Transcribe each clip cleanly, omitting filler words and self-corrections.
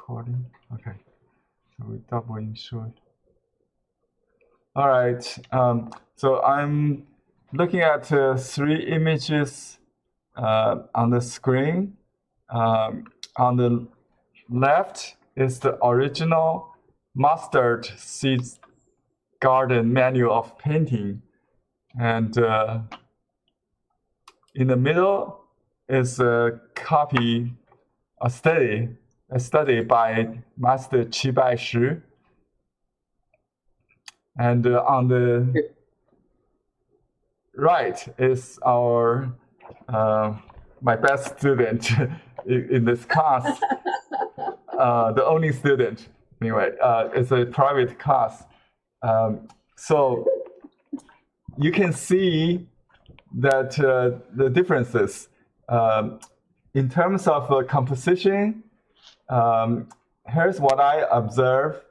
recording. Okay, so we double insert. All right. So I'm looking at three images on the screen. On the left is the original mustard seeds garden manual of painting, and in the middle is a copy, a study by Master Baishi. And on the right is our my best student in this class, the only student. Anyway, it's a private class. So you can see that the differences in terms of composition. Here's what I observe.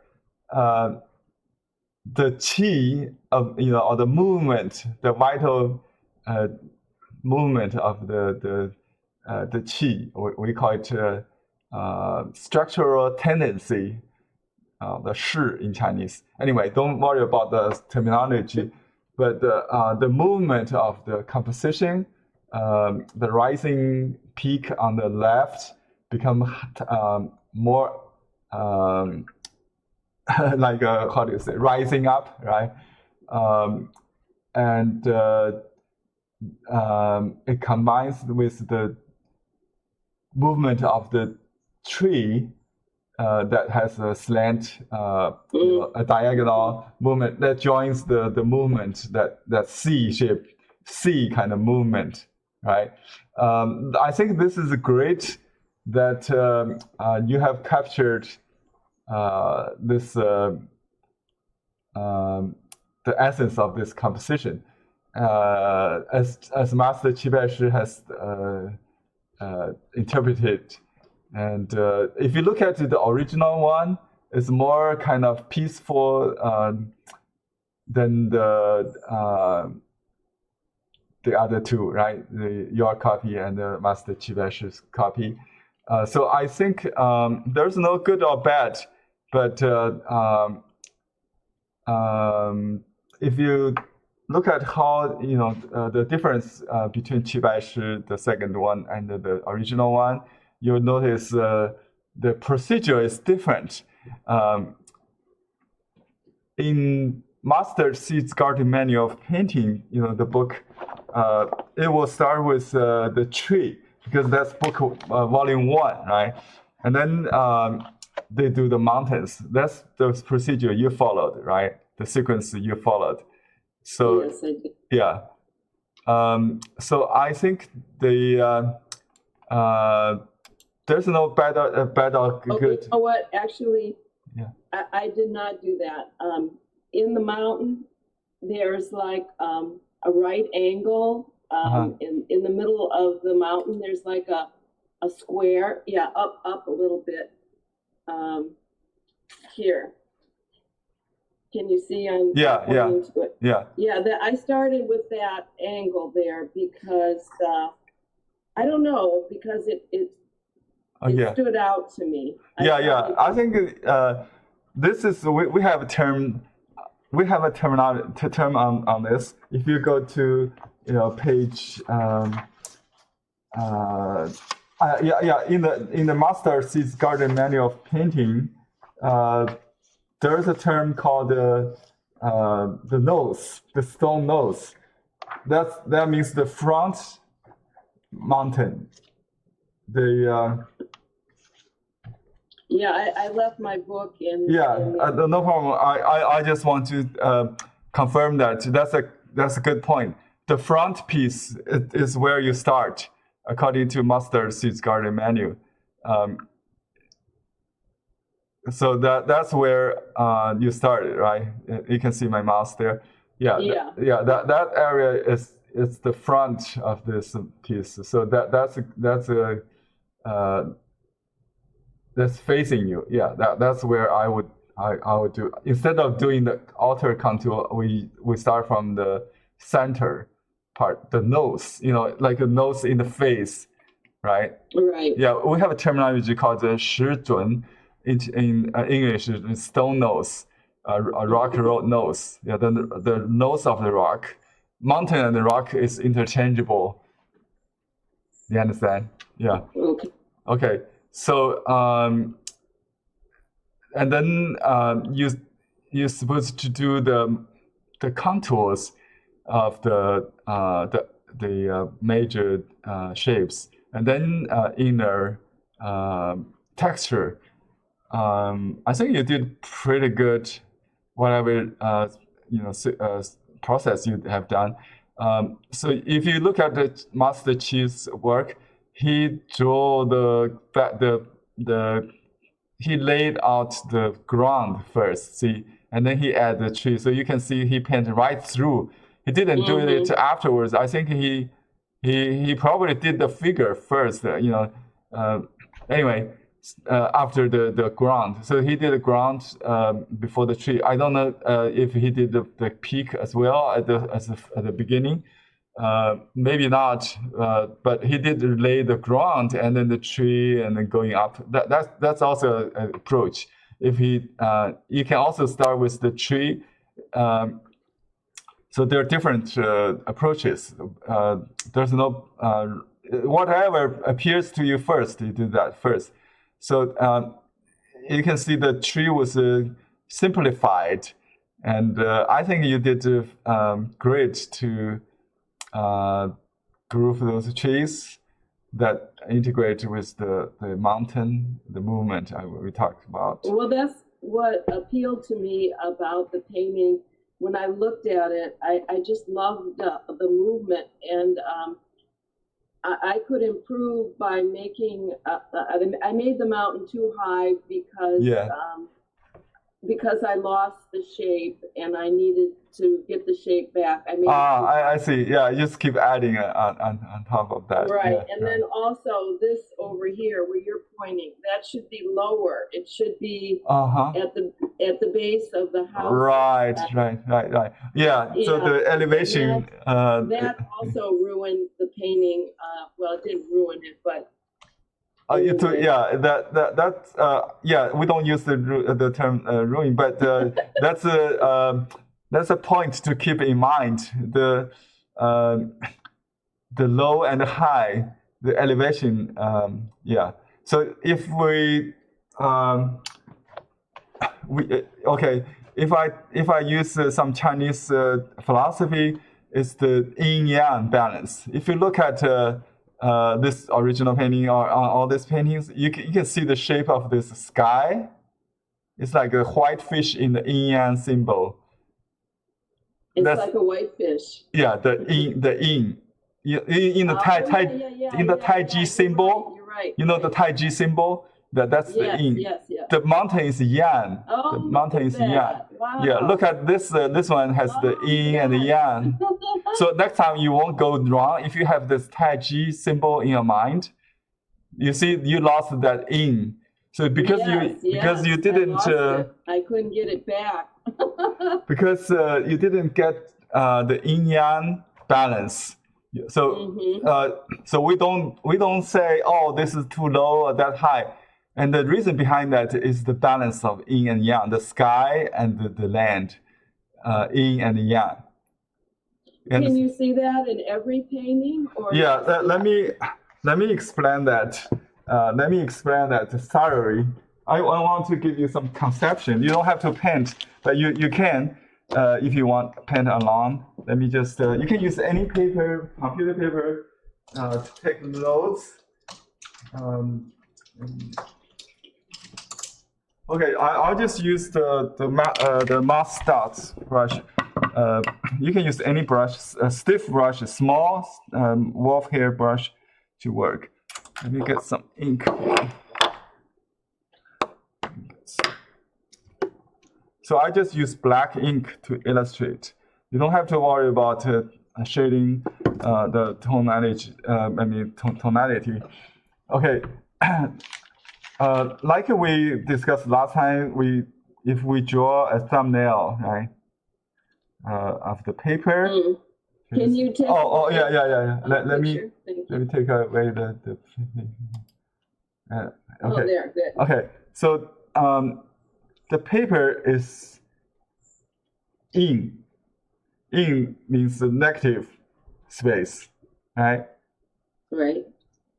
The qi of or the movement, the vital movement of the qi, we call it structural tendency, the shi in Chinese. Anyway, don't worry about the terminology, but the movement of the composition, the rising peak on the left become more like how do you say, rising up, right? And it combines with the movement of the tree that has a slant, a diagonal movement that joins the movement, that C kind of movement, right? I think this is great that you have captured this the essence of this composition, as Master Baishi has interpreted. And if you look at the original one, it's more kind of peaceful than the other two, right? Your copy and the Master Baishi's copy. So I think there's no good or bad. But if you look at how the difference between Baishi, the second one, and the original one, you'll notice the procedure is different. In Master Seeds Garden Manual of Painting, the book, it will start with the tree, because that's book volume 1, right? And then they do the mountains. That's the procedure you followed, right? The sequence you followed. So yes, I did. Yeah. So I think there's no bad or good. You know what? Actually, yeah. I did not do that. In the mountain, there's like a right angle. In the middle of the mountain, there's like a square. Yeah, up a little bit. Here. Can you see? I'm pointing to it. Yeah. I started with that angle there because I don't know, because it stood out to me. I think this is we have a term. We have a term on this. If you go to page in the Master Seeds Garden Manual of Painting, there's a term called the nose, the stone nose. That means the front mountain. I left my book in. No problem. I just want to confirm that that's a good point. The front piece is where you start, according to Master Seeds Garden Manual. So that's where you started, right? You can see my mouse there. That area is the front of this piece. So that's facing you. That's where I would do, instead of doing the outer contour, we start from the center part, the nose, like a nose in the face, right? Right. Yeah, we have a terminology called the 时准. in English is stone nose, a rock nose. Yeah, the nose of the rock. Mountain and the rock is interchangeable. You understand? Yeah. Okay. So and then you're supposed to do the contours of the major shapes, and then inner texture. I think you did pretty good, whatever process you have done. So if you look at the Master Chief's work, he drew he laid out the ground first, see, and then he added the tree. So you can see he painted right through. He didn't do it afterwards. I think he probably did the figure first. Anyway, after the ground. So he did the ground before the tree. I don't know if he did the peak as well at the beginning. Maybe not, but he did lay the ground and then the tree and then going up. That's also an approach. If you can also start with the tree. So there are different approaches. There's no whatever appears to you first. You do that first. So you can see the tree was simplified, and I think you did great to group those trees that integrate with the mountain, the movement we talked about. Well, that's what appealed to me about the painting. When I looked at it, I just loved the movement, and I could improve by making. I made the mountain too high because I lost the shape and I needed to get the shape back. I see. Yeah, just keep adding on top of that. Right, yeah, and then also this over here where you're pointing, that should be lower. It should be at the base of the house. Right. Yeah. So the elevation. That also ruined the painting. Well, it didn't ruin it, but. We don't use the term ruin, but that's a point to keep in mind. The low and the high, the elevation. So if if I use some Chinese philosophy, it's the yin yang balance. If you look at this original painting or all these paintings, you can see the shape of this sky. It's like a white fish in the yin yang symbol. It's like a white fish. Yeah, the yin. In the Tai Chi symbol. You're right. You know the Tai Chi symbol? That's the yin. Yes. The mountain is yang. The mountain is yang. Wow. Yeah, look at this. This one has the yin and the yang. So next time you won't go wrong if you have this Tai Chi symbol in your mind. You see, you lost that yin. So because you didn't, I couldn't get it back. because you didn't get the yin yang balance. So so we don't say, oh, this is too low or that high. And the reason behind that is the balance of yin and yang, the sky and the land, yin and yang. Can you see that in every painting? Or let me explain that. Let me explain that thoroughly. I want to give you some conception. You don't have to paint, but you can if you want paint along. Let me just. You can use any paper, computer paper, to take notes. Okay, I'll just use the mask dots brush. You can use any brush, a stiff brush, a small wolf hair brush to work. Let me get some ink. So I just use black ink to illustrate. You don't have to worry about shading the tonality. Tonality. Okay. Like we discussed last time, if we draw a thumbnail, right, of the paper. Can you take? Yeah. Let me take away the. Okay. Oh, there. Good. Okay, so the paper is in. In means the negative space, right? Right.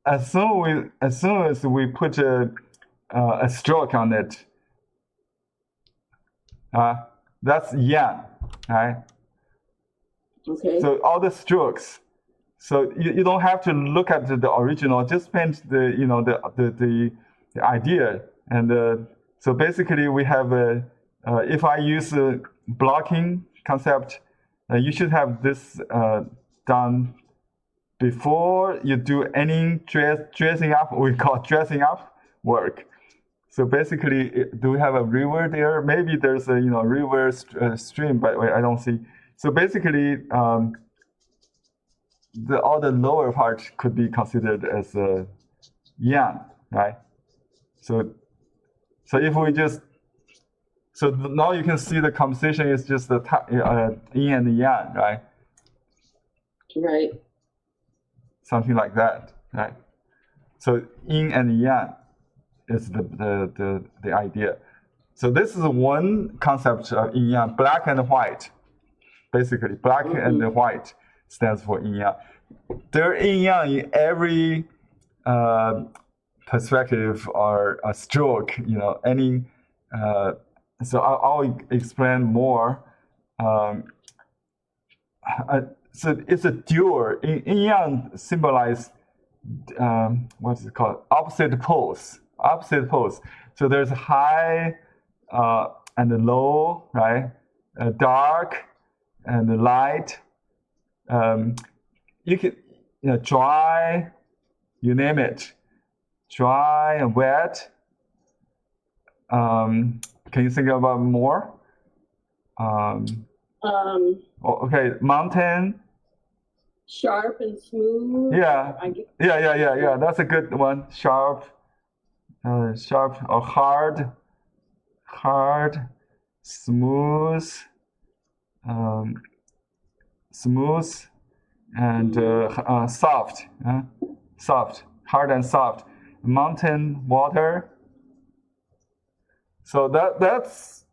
As soon as we put a stroke on it, that's yang, right? Okay. So all the strokes. So you don't have to look at the original. Just paint the idea. And so basically, we have if I use a blocking concept, you should have this done before you do any dressing up. We call dressing up work. So basically, do we have a river there? Maybe there's a river stream, but I don't see. So basically, all the lower part could be considered as a yang, right? So if we just now you can see the composition is just the yin and the yang, right? Right. Something like that, right? So yin and yang is the idea. So this is one concept of yin yang, black and white. Basically, black and white stands for yin yang. There are yin yang in every perspective or a stroke, any. So I'll explain more. So it's a dual. Yin yang symbolize what's it called? Opposite poles. Opposite poles. So there's high and low, right? Dark and light. You can dry, you name it. Dry and wet. Can you think about more? Okay, mountain. Sharp and smooth. Yeah. That's a good one. Sharp or hard, smooth, and soft. Soft, hard and soft. Mountain, water. So that's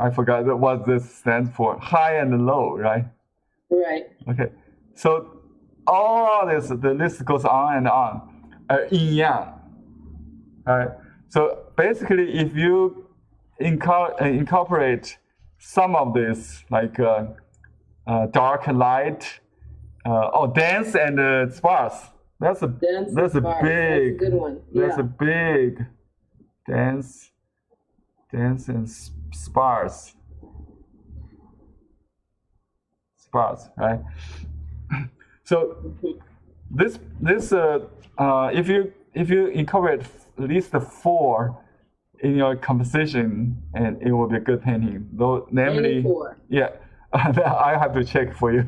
I forgot what this stands for. High and low, right? Right. Okay. So all this, the list goes on and on. Yin yang. Right. So basically, if you incorporate some of this, like dark, light, dense and sparse. That's a big. That's a good one. That's a big dense and sparse, right? So this if you incorporate at least 4 in your composition, and it will be a good painting. Though, namely, 4. Yeah, I have to check for you.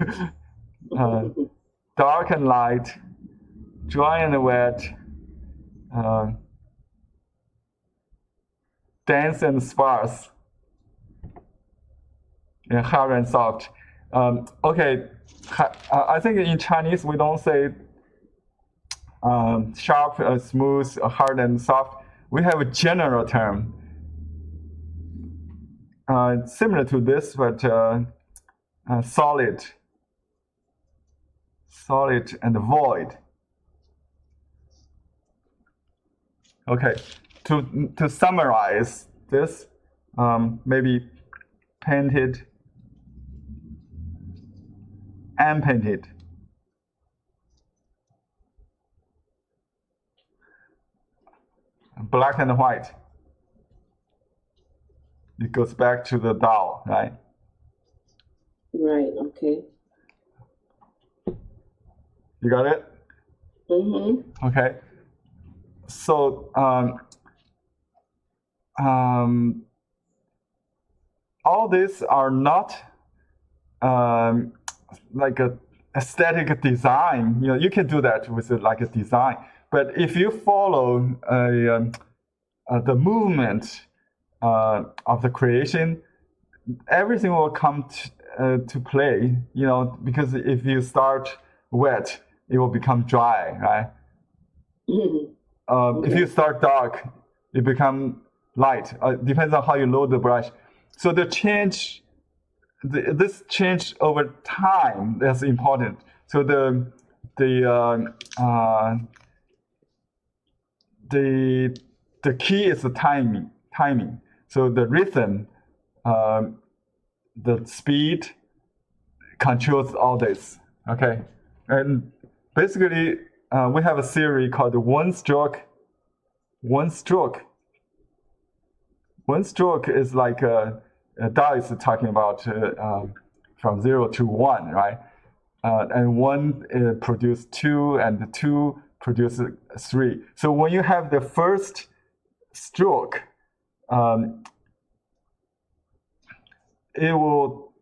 Dark and light, dry and wet, dense and sparse, and hard and soft. Okay, I think in Chinese we don't say sharp, smooth, hard and soft. We have a general term similar to this, but solid and void. Okay, to summarize this, maybe painted, unpainted. Black and white. It goes back to the Tao, right? Right, okay. You got it? Mm-hmm. Okay. So, all these are not like a aesthetic design. You can do that with like a design. But if you follow the movement of the creation, everything will come to play. Because if you start wet, it will become dry, right? Mm-hmm. If you start dark, it becomes light. Depends on how you load the brush. So this change over time, that's important. So the key is the timing. So the rhythm, the speed controls all this. Okay, and basically we have a theory called one stroke. One stroke is like Dao is talking about from 0 to 1, right? And 1 produces 2, and 2 produces 3. So when you have the first stroke, it will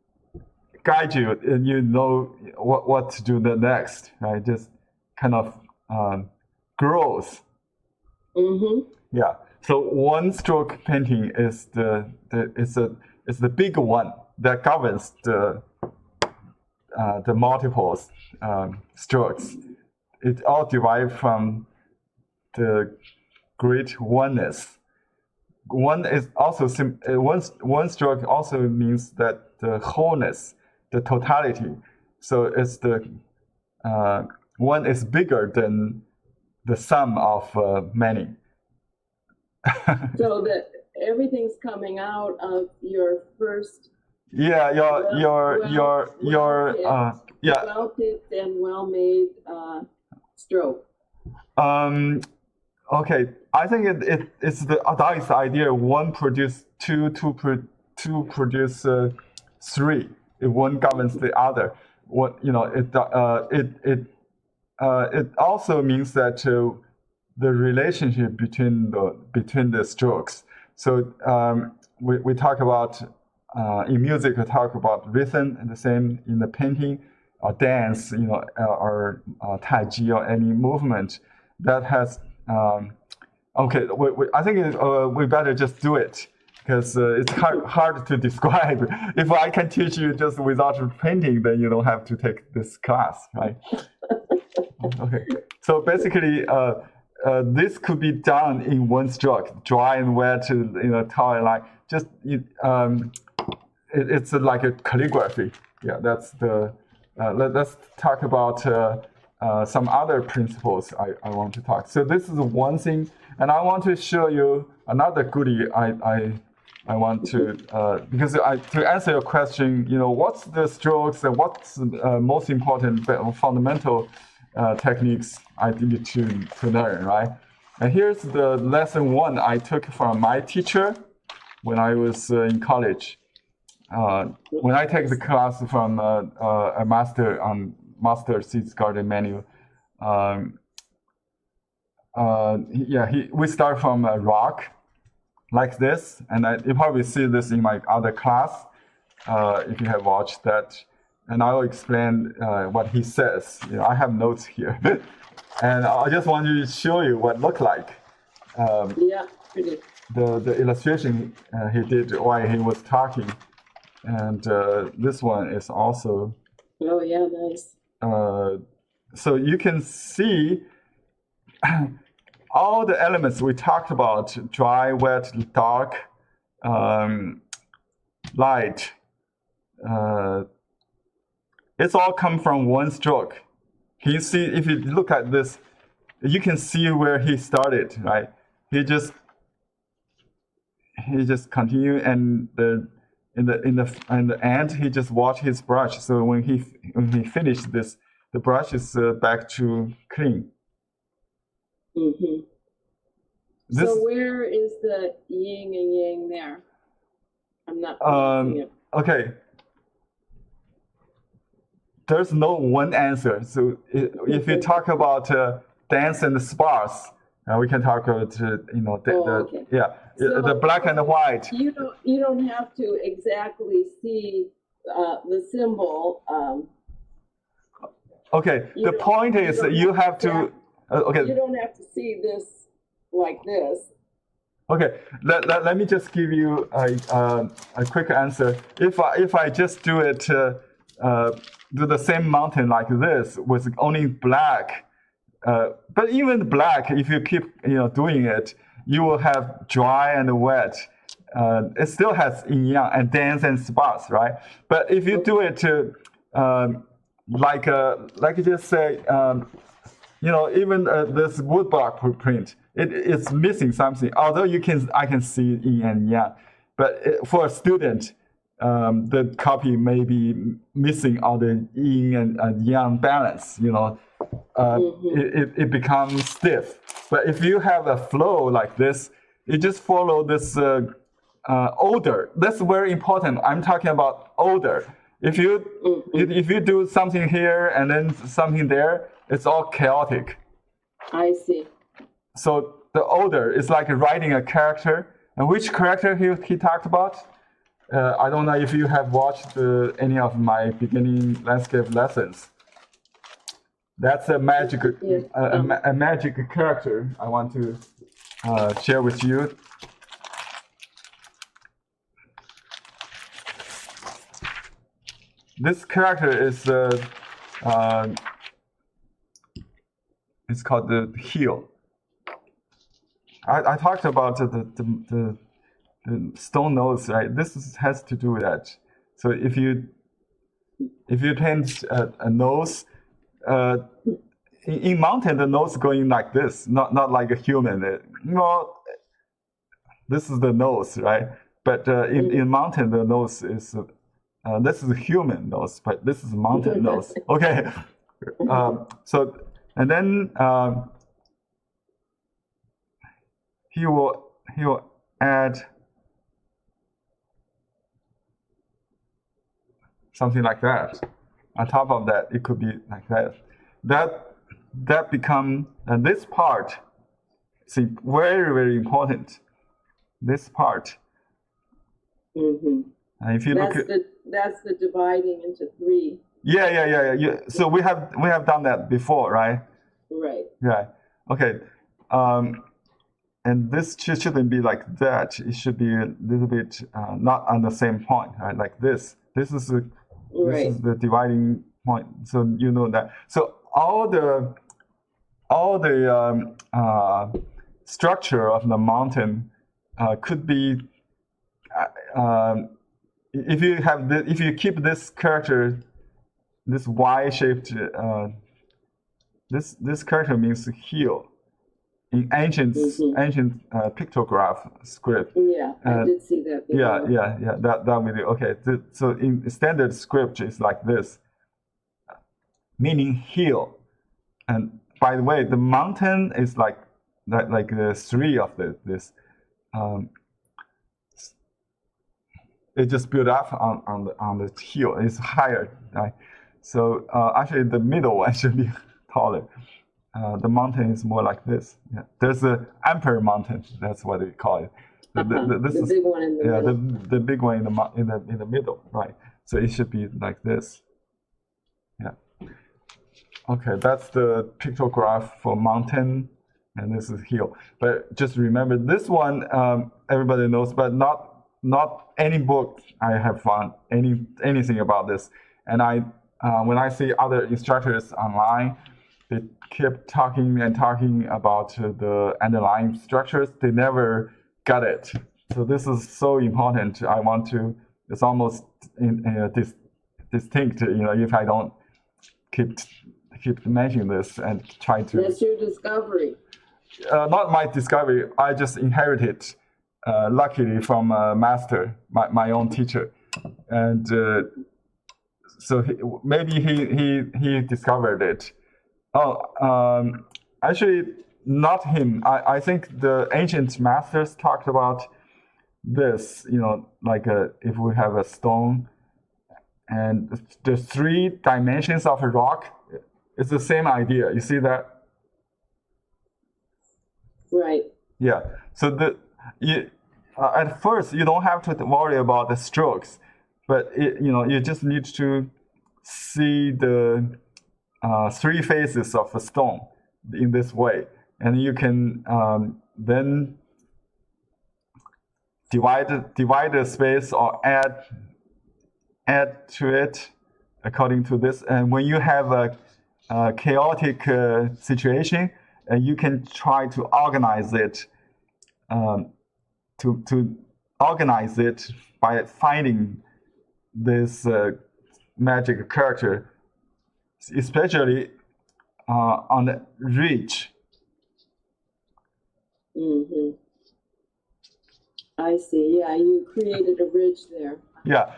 guide you, and you know what to do the next, right? Just kind of grows. Mm-hmm. Yeah. So one stroke painting is the big one that governs the multiple strokes. It all derived from the great oneness. One is also one stroke also means that the wholeness, the totality. So it's the one is bigger than the sum of many. So that everything's coming out of your first. Yeah, your well-picked and well-made stroke. Okay, I think it's the Daoist idea. One produce two produce 3. If one governs the other, it also means that the relationship between the strokes. So we talk about in music. We talk about rhythm, and the same in the painting or dance. Or Tai Chi or any movement that has. Okay, I think we better just do it because it's hard to describe. If I can teach you just without painting, then you don't have to take this class, right? Okay, so basically. This could be done in one stroke, dry and wet, tall and light. Just it's like a calligraphy. Yeah, that's the. Let's talk about some other principles I want to talk. So this is one thing, and I want to show you another goodie. I want to because to answer your question, what's the strokes and what's the most important fundamental techniques I need to learn, right? And here's the lesson 1 I took from my teacher when I was in college. When I take the class from a master on Master Seeds Garden Menu, we start from a rock like this, and you probably see this in my other class if you have watched that. And I will explain what he says. I have notes here. And I just want to show you what it looked like. Yeah, pretty. The illustration he did while he was talking. And this one is also... Oh, yeah, nice. So you can see all the elements we talked about: dry, wet, dark, light. It's all come from one stroke. Can you see? If you look at this, you can see where he started. Right? He just continued, and in the end, he just washed his brush. So when he finished this, the brush is back to clean. Mm-hmm. So where is the yin and yang there? I'm not seeing it. Okay. There's no one answer. So if you talk about dense and sparse, we can talk about okay. So the black and white. You don't have to exactly see the symbol. Okay. The point is you have to. Okay. You don't have to see this like this. Okay. Let me just give you a quick answer. If I just do it. Do the same mountain like this with only black, but even black, if you keep doing it, you will have dry and wet. It still has yin yang and dense and sparse, right? But if you do it to like you just say, even this woodblock print, it's missing something. Although I can see yin and yang, but for a student, the copy may be missing all the yin and yang balance. It becomes stiff. But if you have a flow like this, you just follow this order. That's very important. I'm talking about order. If you do something here and then something there, it's all chaotic. I see. So the order is like writing a character. And which character he talked about? I don't know if you have watched any of my beginning landscape lessons. That's a magic a magic character I want to share with you. This character is it's called the heel. I talked about the stone nose, right? This has to do with that. So if you paint a nose, in mountain the nose going like this, not like a human. This is the nose, right? But in mountain the nose is this is a human nose, but this is a mountain nose. Okay, so and then he will add something like that. On top of that, it could be like that. That become this part. See, very very important. This part. Mm-hmm. If you that's the dividing into three. Yeah. So we have done that before, right? Right. Yeah. Okay. And this shouldn't be like that. It should be a little bit not on the same point, right? Like this. This is the dividing point. So you know that. So all the structure of the mountain could be. If you keep this character, this Y-shaped, this character means heel in ancient pictograph script. Yeah, I did see that before. Yeah. That video. Okay, so in standard script it's like this, meaning heel. And by the way, the mountain is like the three of this. It just built up on the heel. It's higher, right? So actually, the middle one should be taller. The mountain is more like this. Yeah. There's the Emperor Mountain. That's what they call it. The big one in the middle. The big one in the middle, right? So it should be like this. Yeah. Okay, that's the pictograph for mountain, and this is hill. But just remember, this one everybody knows, but not any book I have found anything about this. And when I see other instructors online, they keep talking about the underlying structures. They never got it. So this is so important. I want to. It's almost distinct. If I don't keep mentioning this and try to. That's your discovery. Not my discovery. I just inherited. Luckily from a master, my own teacher, and so maybe he discovered it. Actually, not him. I think the ancient masters talked about this. Like if we have a stone, and the 3 dimensions of a rock, it's the same idea. You see that? Right. Yeah. So at first, you don't have to worry about the strokes, but you just need to see the 3 faces of a stone in this way, and you can then divide the space or add to it according to this. And when you have a chaotic situation, you can try to organize it to organize it by finding this magic character, especially on the ridge. Mm-hmm. I see. Yeah, you created a ridge there. Yeah,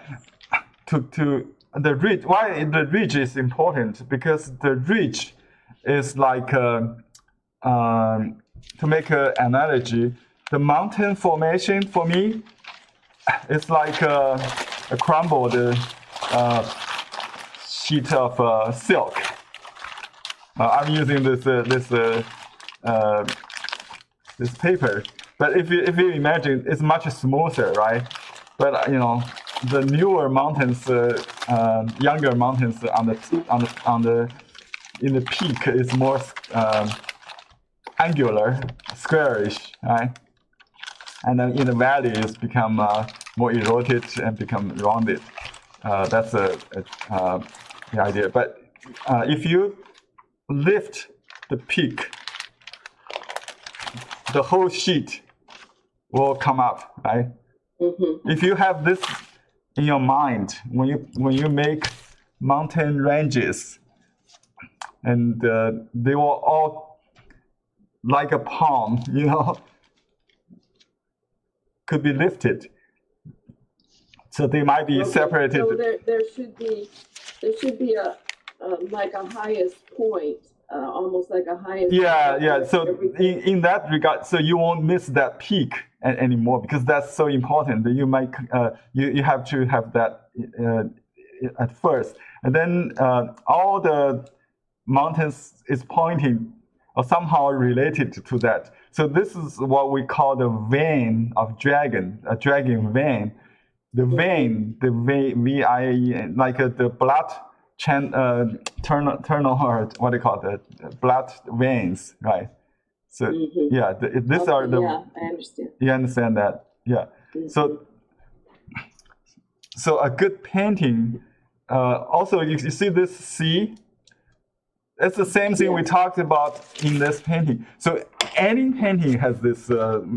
to the ridge. Why the ridge is important? Because the ridge is like to make an analogy. The mountain formation for me, it's like a crumbled sheet of silk. I'm using this paper, but if you imagine, it's much smoother, right? But the newer mountains, younger mountains in the peak is more angular, squarish, right? And then in the valley, it's become more eroded and become rounded. That's the idea. But if you lift the peak, the whole sheet will come up, right? Mm-hmm. If you have this in your mind when you make mountain ranges, and they will all like a palm, could be lifted. So they might be separated. So there should be a like a highest point, almost like a highest. Yeah. So in that regard, so you won't miss that peak anymore, because that's so important. You might you have to have that at first, and then all the mountains is pointing or somehow related to that. So this is what we call the vein of dragon, a dragon vein. The vein, the V-I-E-N, like the blood tunnel, or what do you call it? Blood veins, right? So these are the. Yeah, I understand. You understand that? Yeah. Mm-hmm. So a good painting. Also, you see this C. It's the same thing we talked about in this painting. So any painting has this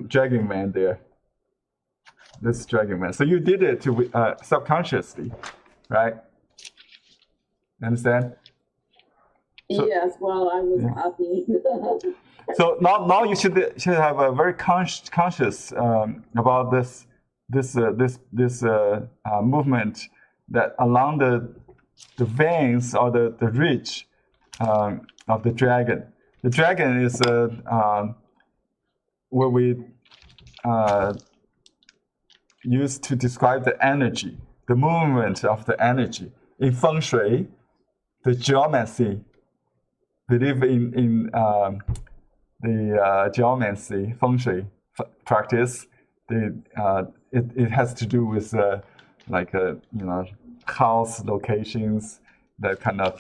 dragon man there. This dragon man. So you did it to subconsciously, right? Understand? So, yes. Well, I was copying. So now you should have a very conscious about this movement that along the veins or the ridge of the dragon. The dragon is what we use to describe the energy, the movement of the energy. In feng shui, the geomancy, believe in the geomancy feng shui practice. It has to do with house locations, that kind of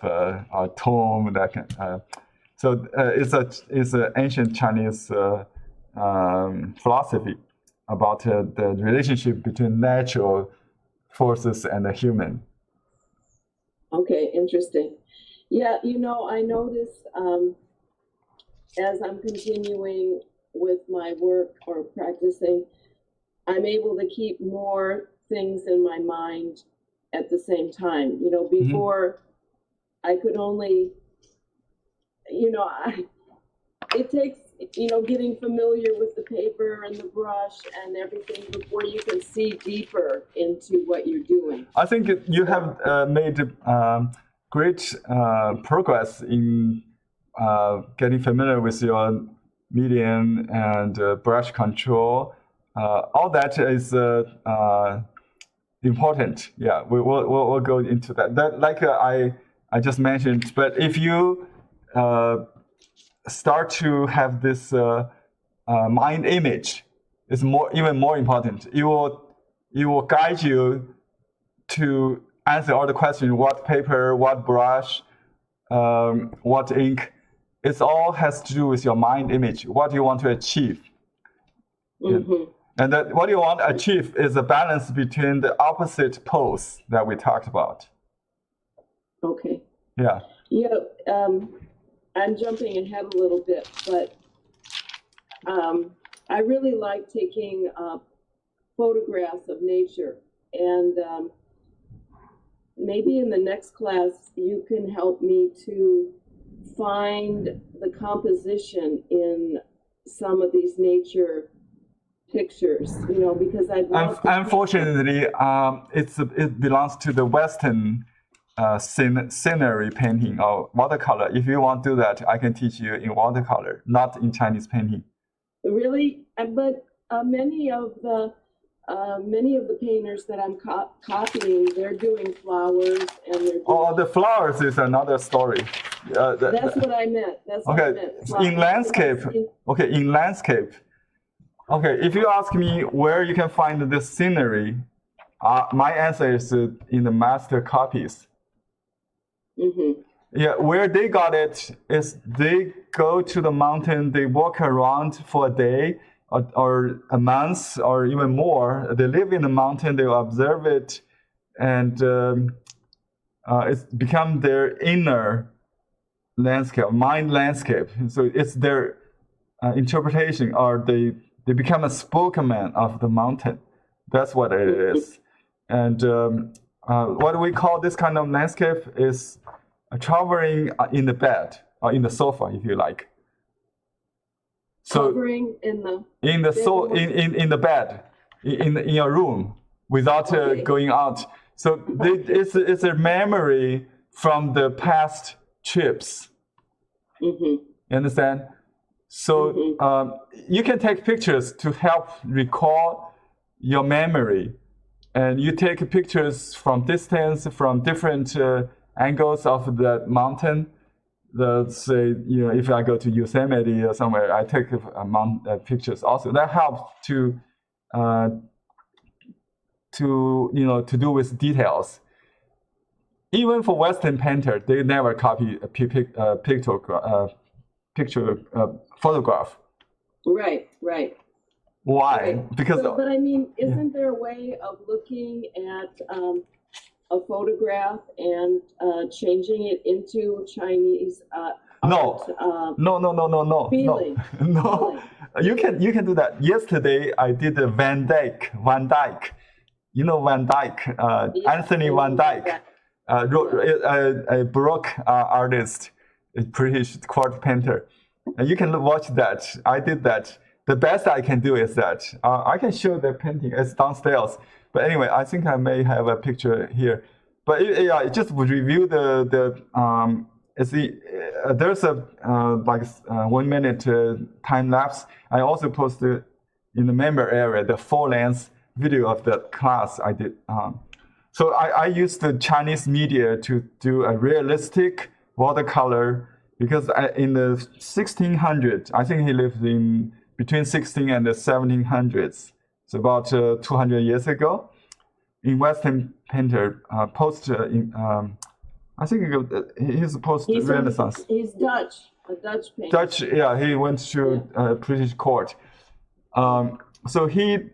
tomb, that kind. So it's an ancient Chinese philosophy about the relationship between natural forces and the human. Okay, interesting. Yeah, I notice as I'm continuing with my work or practicing, I'm able to keep more things in my mind at the same time. Before I could only, it takes, getting familiar with the paper and the brush and everything before you can see deeper into what you're doing. I think you have made great progress in getting familiar with your medium and brush control. All that is important. Yeah, we'll go into that. That like I just mentioned. But if you start to have this mind image, it's even more important. It will guide you to answer all the questions: what paper, what brush, what ink. It all has to do with your mind image. What do you want to achieve? Mm-hmm. And that what you want to achieve is a balance between the opposite poles that we talked about. Okay. Yeah. I'm jumping ahead a little bit, but I really like taking photographs of nature, and maybe in the next class you can help me to find the composition in some of these nature pictures, because I'd love to. Unfortunately, it belongs to the Western scenery painting or watercolor. If you want to do that, I can teach you in watercolor, not in Chinese painting. Really, but many of the painters that I'm copying, they're doing flowers and they're doing... the flowers is another story. That's what I meant. That's what I meant. Flowers. In landscape. Okay, in landscape. Okay, if you ask me where you can find this scenery, my answer is in the master copies. Mm-hmm. Yeah, where they got it is they go to the mountain, they walk around for a day or a month or even more. They live in the mountain, they observe it, and it's become their inner landscape, mind landscape. So it's their interpretation, or they become a spokesman of the mountain. That's what it is. And what we call this kind of landscape is traveling in the bed or in the sofa, if you like. So covering in the bed, in your room, without going out. So it's a memory from the past trips. Mm-hmm. You understand? So you can take pictures to help recall your memory, and you take pictures from distance, from different angles of the mountain. Let's say, if I go to Yosemite or somewhere, I take pictures also. That helps to do with details. Even for Western painter, they never copy a picture photograph. Right. Why? Right. Because. But I mean, isn't there a way of looking at a photograph and changing it into Chinese art? No. Feeling. No. You can do that. Yesterday I did a Van Dyck. You know Van Dyck, Anthony Van Dyck, a Baroque artist, a British court painter. And you can watch that. I did that. The best I can do is that I can show the painting. It's downstairs. But anyway, I think I may have a picture here. But it just would review there's a 1 minute time lapse. I also posted in the member area the full length video of the class I did. So I used the Chinese media to do a realistic watercolor, because in the 1600s, I think he lived in between 16 and the 1700s. So about 200 years ago. In Western painter, I think he's post-Renaissance. He's Dutch, a Dutch painter. Dutch, yeah, he went to British court. So he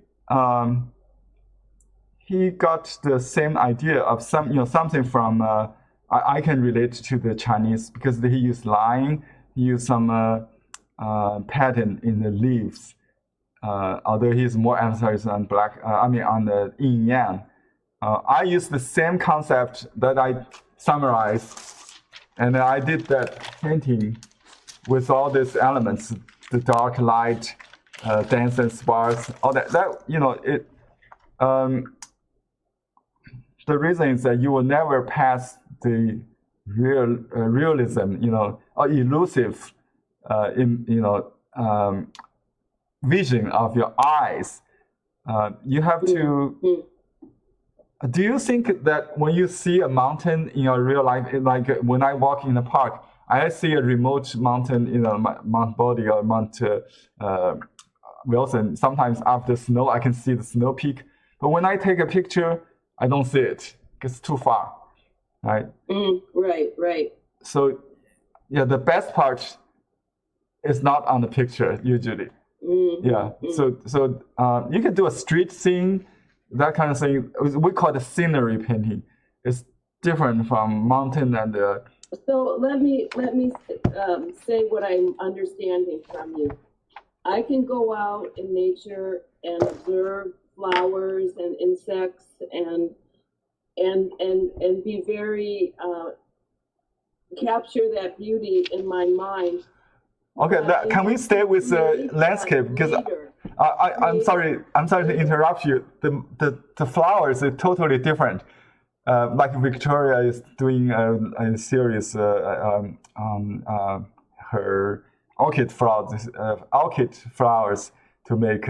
got the same idea of something from I can relate to the Chinese, because he used line, he used some pattern in the leaves. Although he's more emphasized on on the yin yang. I used the same concept that I summarized, and I did that painting with all these elements, the dark light, dense and sparse, all that. The reason is that you will never pass the realism, or elusive, vision of your eyes. You have to. Do you think that when you see a mountain in your real life, like when I walk in the park, I see a remote mountain, Mount Bodhi or Mount Wilson. Sometimes after snow, I can see the snow peak. But when I take a picture, I don't see it because it's too far, right? Right. So, the best part is not on the picture usually. Yeah. So you can do a street scene, that kind of thing. We call it scenery painting. It's different from mountain and. So let me say what I'm understanding from you. I can go out in nature and observe flowers and insects and be very capture that beauty in my mind. Okay, can we stay with the landscape? Because I'm sorry to interrupt you. The flowers are totally different. Like Victoria is doing a series on her orchid flowers to make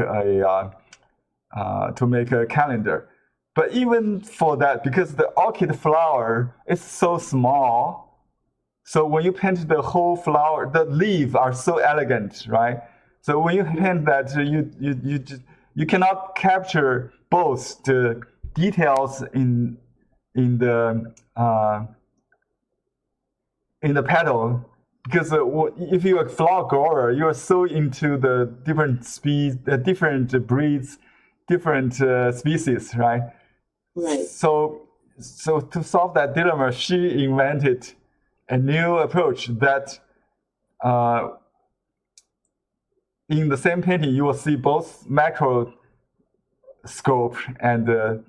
a calendar. But even for that, because the orchid flower is so small, so when you paint the whole flower, the leaves are so elegant, right? So when you paint that, you cannot capture both the details in the petal, because if you're a flower grower, you're so into the different different breeds, different species, right? Right. So to solve that dilemma, she invented a new approach that in the same painting you will see both macro scope and a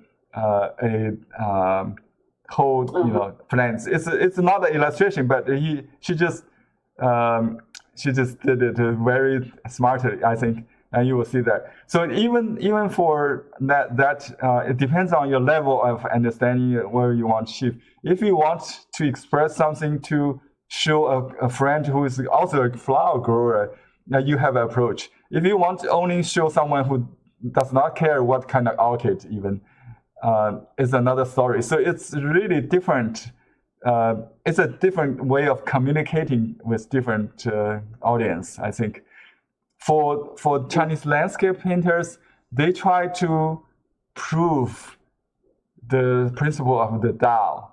whole plants. It's not an illustration, but she just did it very smartly, I think, and you will see that. So even for that it depends on your level of understanding where you want to shift. If you want to express something to show a friend who is also a flower grower, you have an approach. If you want to only show someone who does not care what kind of orchid even, is another story. So it's really different. It's a different way of communicating with different audience, I think. For Chinese landscape painters, they try to prove the principle of the Tao.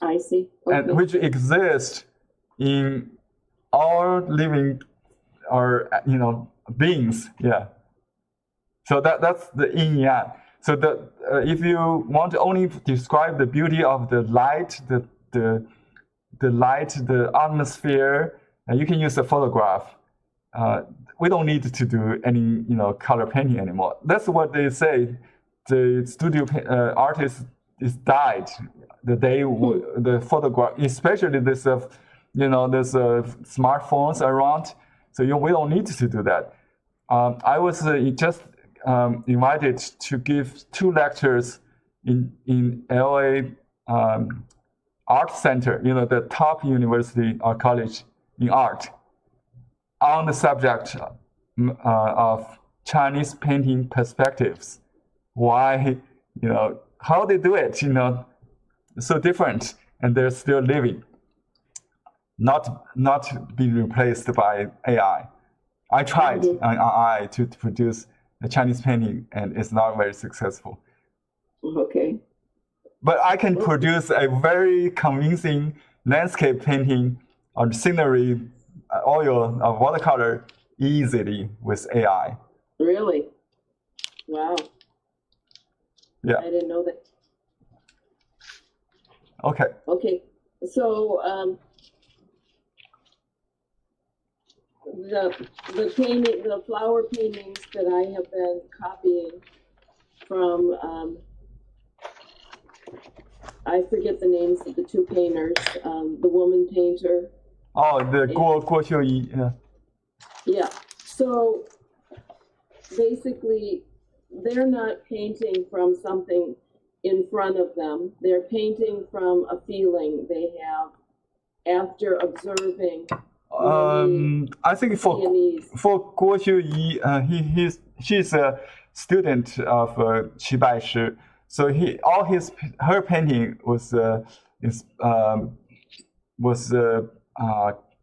I see. Okay. And which exists in all living or beings. Yeah. So that's the yin yang. So if you want to only describe the beauty of the light, the light, the atmosphere, you can use a photograph. We don't need to do any color painting anymore. That's what they say. The studio artist is died the day the photograph, especially this there's smartphones around. So we don't need to do that. I was just invited to give 2 lectures in LA Art Center, the top university or college in art, on the subject of Chinese painting perspectives. Why, how they do it, so different, and they're still living, not being replaced by AI. I tried on AI to produce a Chinese painting, and it's not very successful. Okay. But I can produce a very convincing landscape painting or scenery, oil of watercolor easily with AI. Really? Wow. Yeah. I didn't know that. Okay. Okay. So the flower paintings that I have been copying from I forget the names of the 2 painters, the woman painter. Oh, the Guo Xiuyi. Yeah. Yeah. So basically, they're not painting from something in front of them. They're painting from a feeling they have after observing. I think for Guo Xiuyi, she's a student of Qi Baishi. So her painting was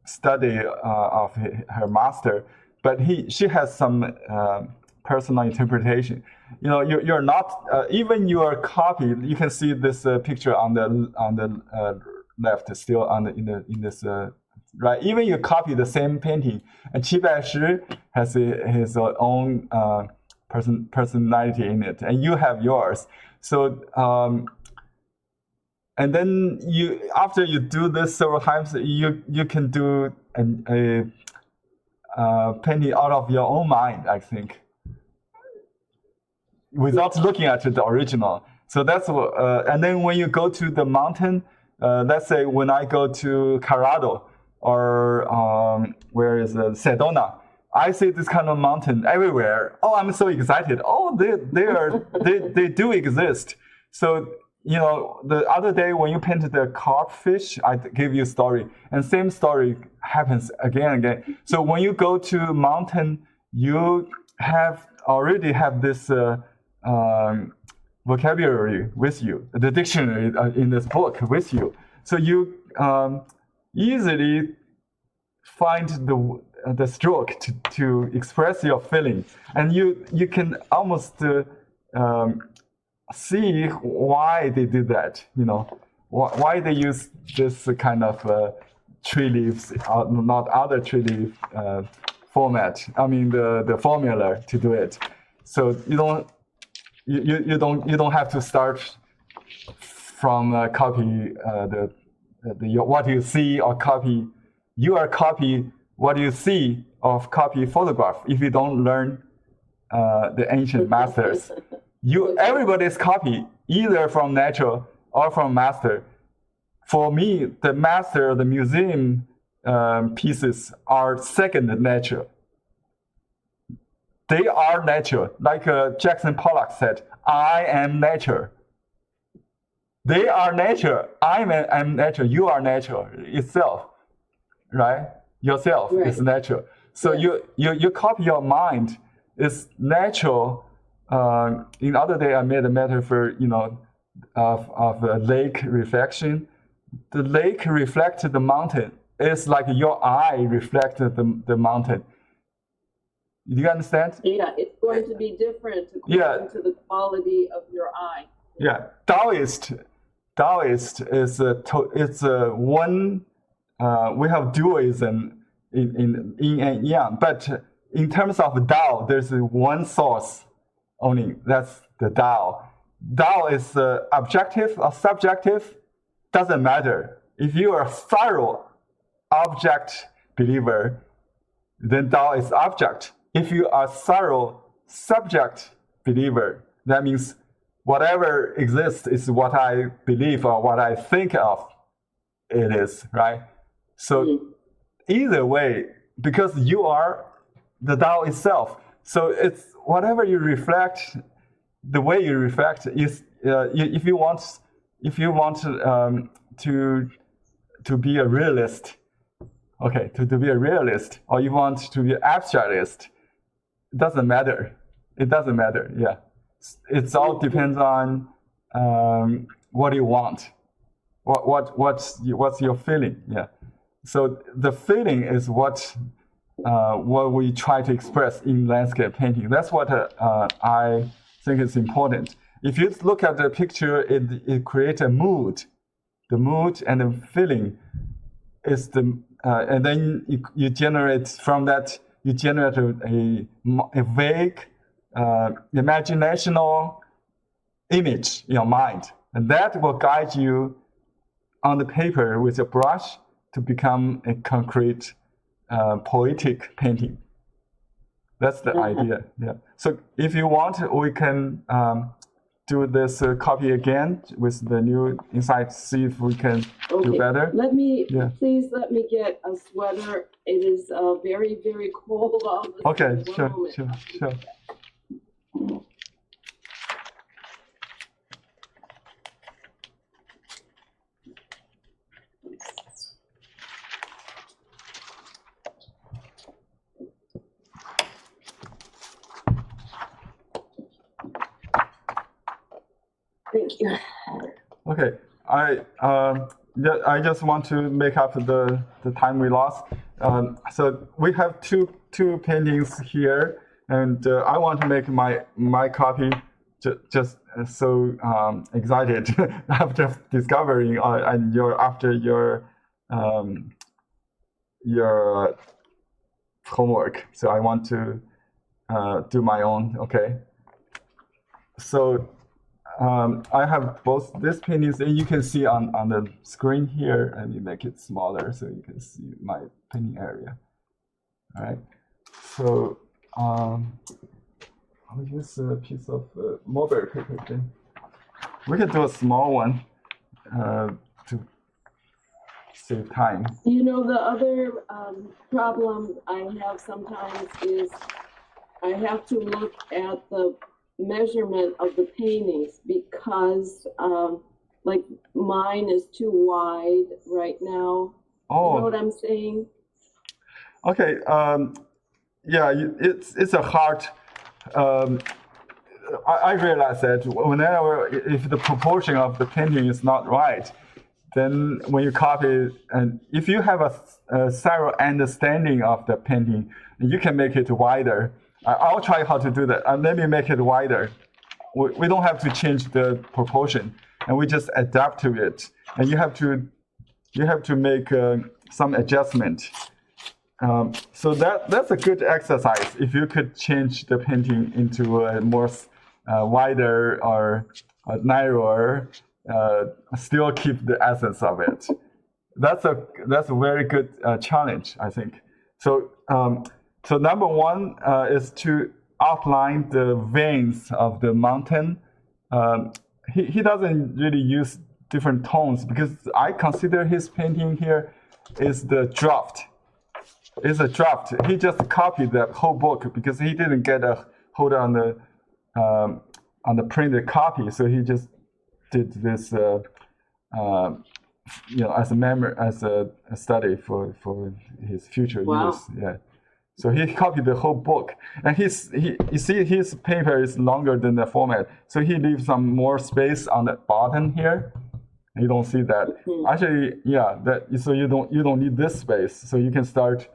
study of her master, but she has some personal interpretation. You're not even your copy. You can see this picture on the left, still in this. Right, even you copy the same painting, and Qi Baishi has his own personality in it, and you have yours. So, and then after you do this several times, you can do painting out of your own mind, I think, without looking at the original. So that's what, and then when you go to the mountain, let's say when I go to Colorado or where is it, Sedona, I see this kind of mountain everywhere. Oh, I'm so excited. Oh, they do exist. So, you know, the other day when you painted the carp fish, I gave you a story, and same story happens again and again. So when you go to mountain, you already have this vocabulary with you, the dictionary in this book with you. So you easily find the stroke to express your feeling, and you can almost see why they did that. You know, why they use this kind of tree leaves, not other tree leaf format. I mean the formula to do it. So you don't have to start from copy what you see or copy. You are copy what you see of copy photograph. If you don't learn the ancient masters, everybody's copy either from nature or from master. For me, the master, the museum pieces are second nature. They are nature, like Jackson Pollock said, I am nature. They are nature, I am nature, you are nature itself, right? Yourself is nature. So you copy your mind is natural. In other day, I made a metaphor, you know, of a lake reflection. The lake reflected the mountain. It's like your eye reflected the mountain. Do you understand? Yeah, it's going to be different according to the quality of your eye. Yeah, Taoist is it's one. We have dualism in yin and yang, but in terms of Dao, there's one source only. That's the Dao. Dao is objective or subjective, doesn't matter. If you are a thorough object believer, then Dao is object. If you are a thorough subject believer, that means whatever exists is what I believe or what I think of it is, right? So either way, because you are the Tao itself, so it's whatever you reflect, the way you reflect is if you want to be a realist, okay, to be a realist, or you want to be an abstractist, it doesn't matter. It doesn't matter. Yeah, it's all depends on what you want, what's your feeling. Yeah, so the feeling is what we try to express in landscape painting. That's what I think is important. If you look at the picture, it creates a mood. The mood and the feeling is and then you generate from that. You generate a vague, imaginational image in your mind, and that will guide you on the paper with a brush to become a concrete, poetic painting. That's the idea. Yeah. So if you want, we can do this copy again with the new insight. See if we can do better. Please let me get a sweater. It is very, very cold all the time. Okay, sure. Thank you. Okay, I just want to make up the time we lost. So we have two paintings here, and I want to make my copy just so excited after discovering and after your homework. So I want to do my own. Okay. So. I have both these paintings, and you can see on the screen here. Let me make it smaller so you can see my painting area. All right. So I'll use a piece of mulberry paper again. We can do a small one to save time. You know, the other problem I have sometimes is I have to look at the measurement of the paintings because like mine is too wide right now. Oh. You know what I'm saying? Okay. Yeah, it's a hard. I realize that whenever if the proportion of the painting is not right, then when you copy, and if you have a thorough understanding of the painting, you can make it wider. I'll try how to do that. Let me make it wider. We don't have to change the proportion, and we just adapt to it. And you have to make some adjustment. So that's a good exercise. If you could change the painting into a more wider or narrower, still keep the essence of it. That's a very good challenge, I think. So so number one is to outline the veins of the mountain. He doesn't really use different tones because I consider his painting here is the draft. It's a draft. He just copied the whole book because he didn't get a hold on the printed copy, so he just did this, as a study for his future use. Yeah. So he copied the whole book, and you see his paper is longer than the format, so he leaves some more space on the bottom here. You don't see that. Actually, yeah, so you don't need this space, so you can start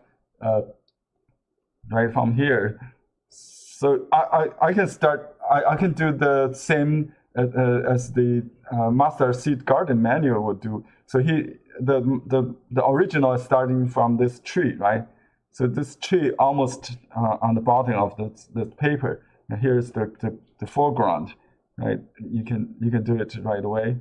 right from here. So I can start. I can do the same as the Master Seed Garden manual would do. So the original is starting from this tree, right? So this tree almost on the bottom of the paper. And here's the foreground, right? You can do it right away.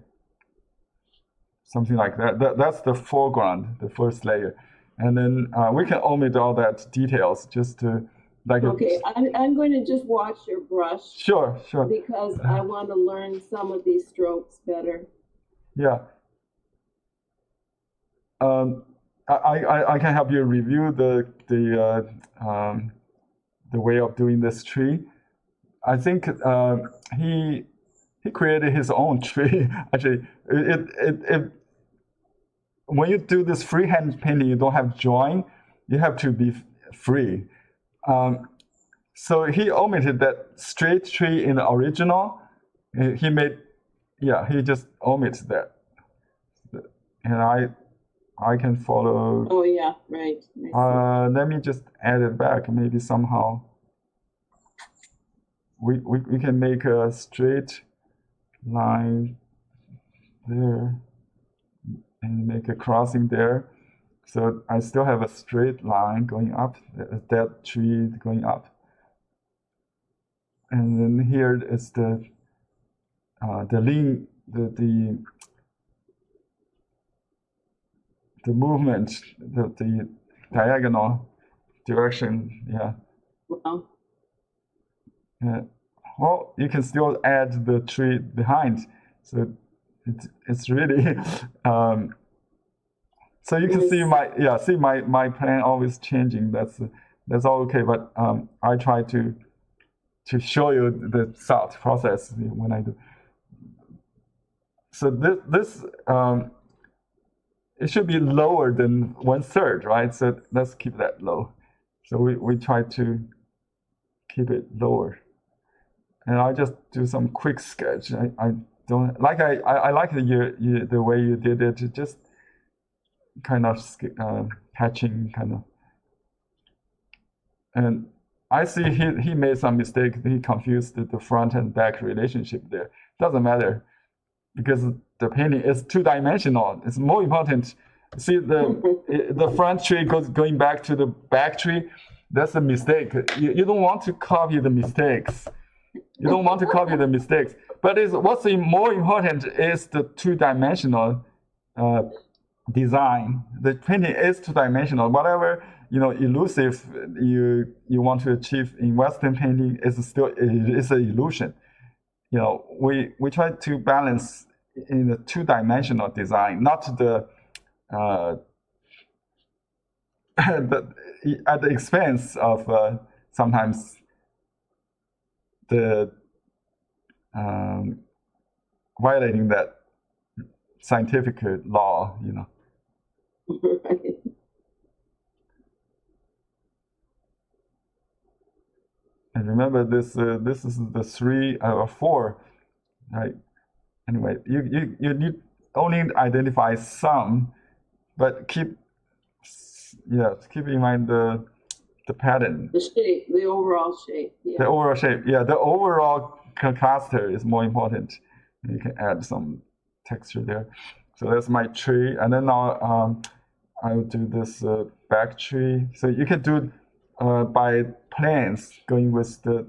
Something like that. That's the foreground, the first layer. And then we can omit all that details just to like. Okay, I'm going to just watch your brush. Sure. Because I want to learn some of these strokes better. Yeah. I can help you review the way of doing this tree. I think he created his own tree. Actually, it when you do this freehand painting, you don't have drawing. You have to be free. So he omitted that straight tree in the original. He just omitted that. And I can follow. Oh yeah, right. Let me just add it back. Maybe somehow we can make a straight line there and make a crossing there. So I still have a straight line going up, that tree going up. And then here is the movement, the diagonal direction, yeah. Wow. Yeah. Well, you can still add the tree behind, so it's really. So you can see my plan always changing. That's all okay, but I try to show you the thought process when I do. So this it should be lower than 1/3, right? So let's keep that low. So we try to keep it lower, and I just do some quick sketch. I don't like I like the way you did it. Just kind of patching kind of, and I see he made some mistake. He confused the front and back relationship there. Doesn't matter, because the painting is two-dimensional. It's more important. See the front tree going back to the back tree. That's a mistake. You don't want to copy the mistakes. You don't want to copy the mistakes. But what's more important is the two-dimensional design. The painting is two-dimensional. Whatever elusive you want to achieve in Western painting is an illusion. We try to balance in the two-dimensional design, not the at the expense of sometimes the violating that scientific law, Right. And remember this is the 3 or 4, right? Anyway, you need only identify some, but keep in mind the pattern. The shape, the overall shape. Yeah. The overall shape, the overall cluster is more important. You can add some texture there. So that's my tree, and then now I will do this back tree. So you can do by planes, going with the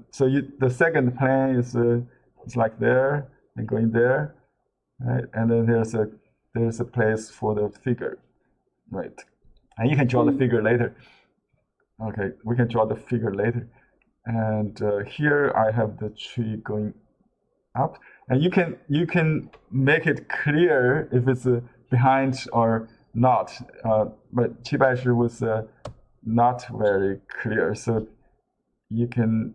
the second plane is like there and going there, right? And then there's a place for the figure, right? And you can draw the figure later. Okay, we can draw the figure later. And here I have the tree going up, and you can make it clear if it's behind or not. But Baishi was not very clear, so you can.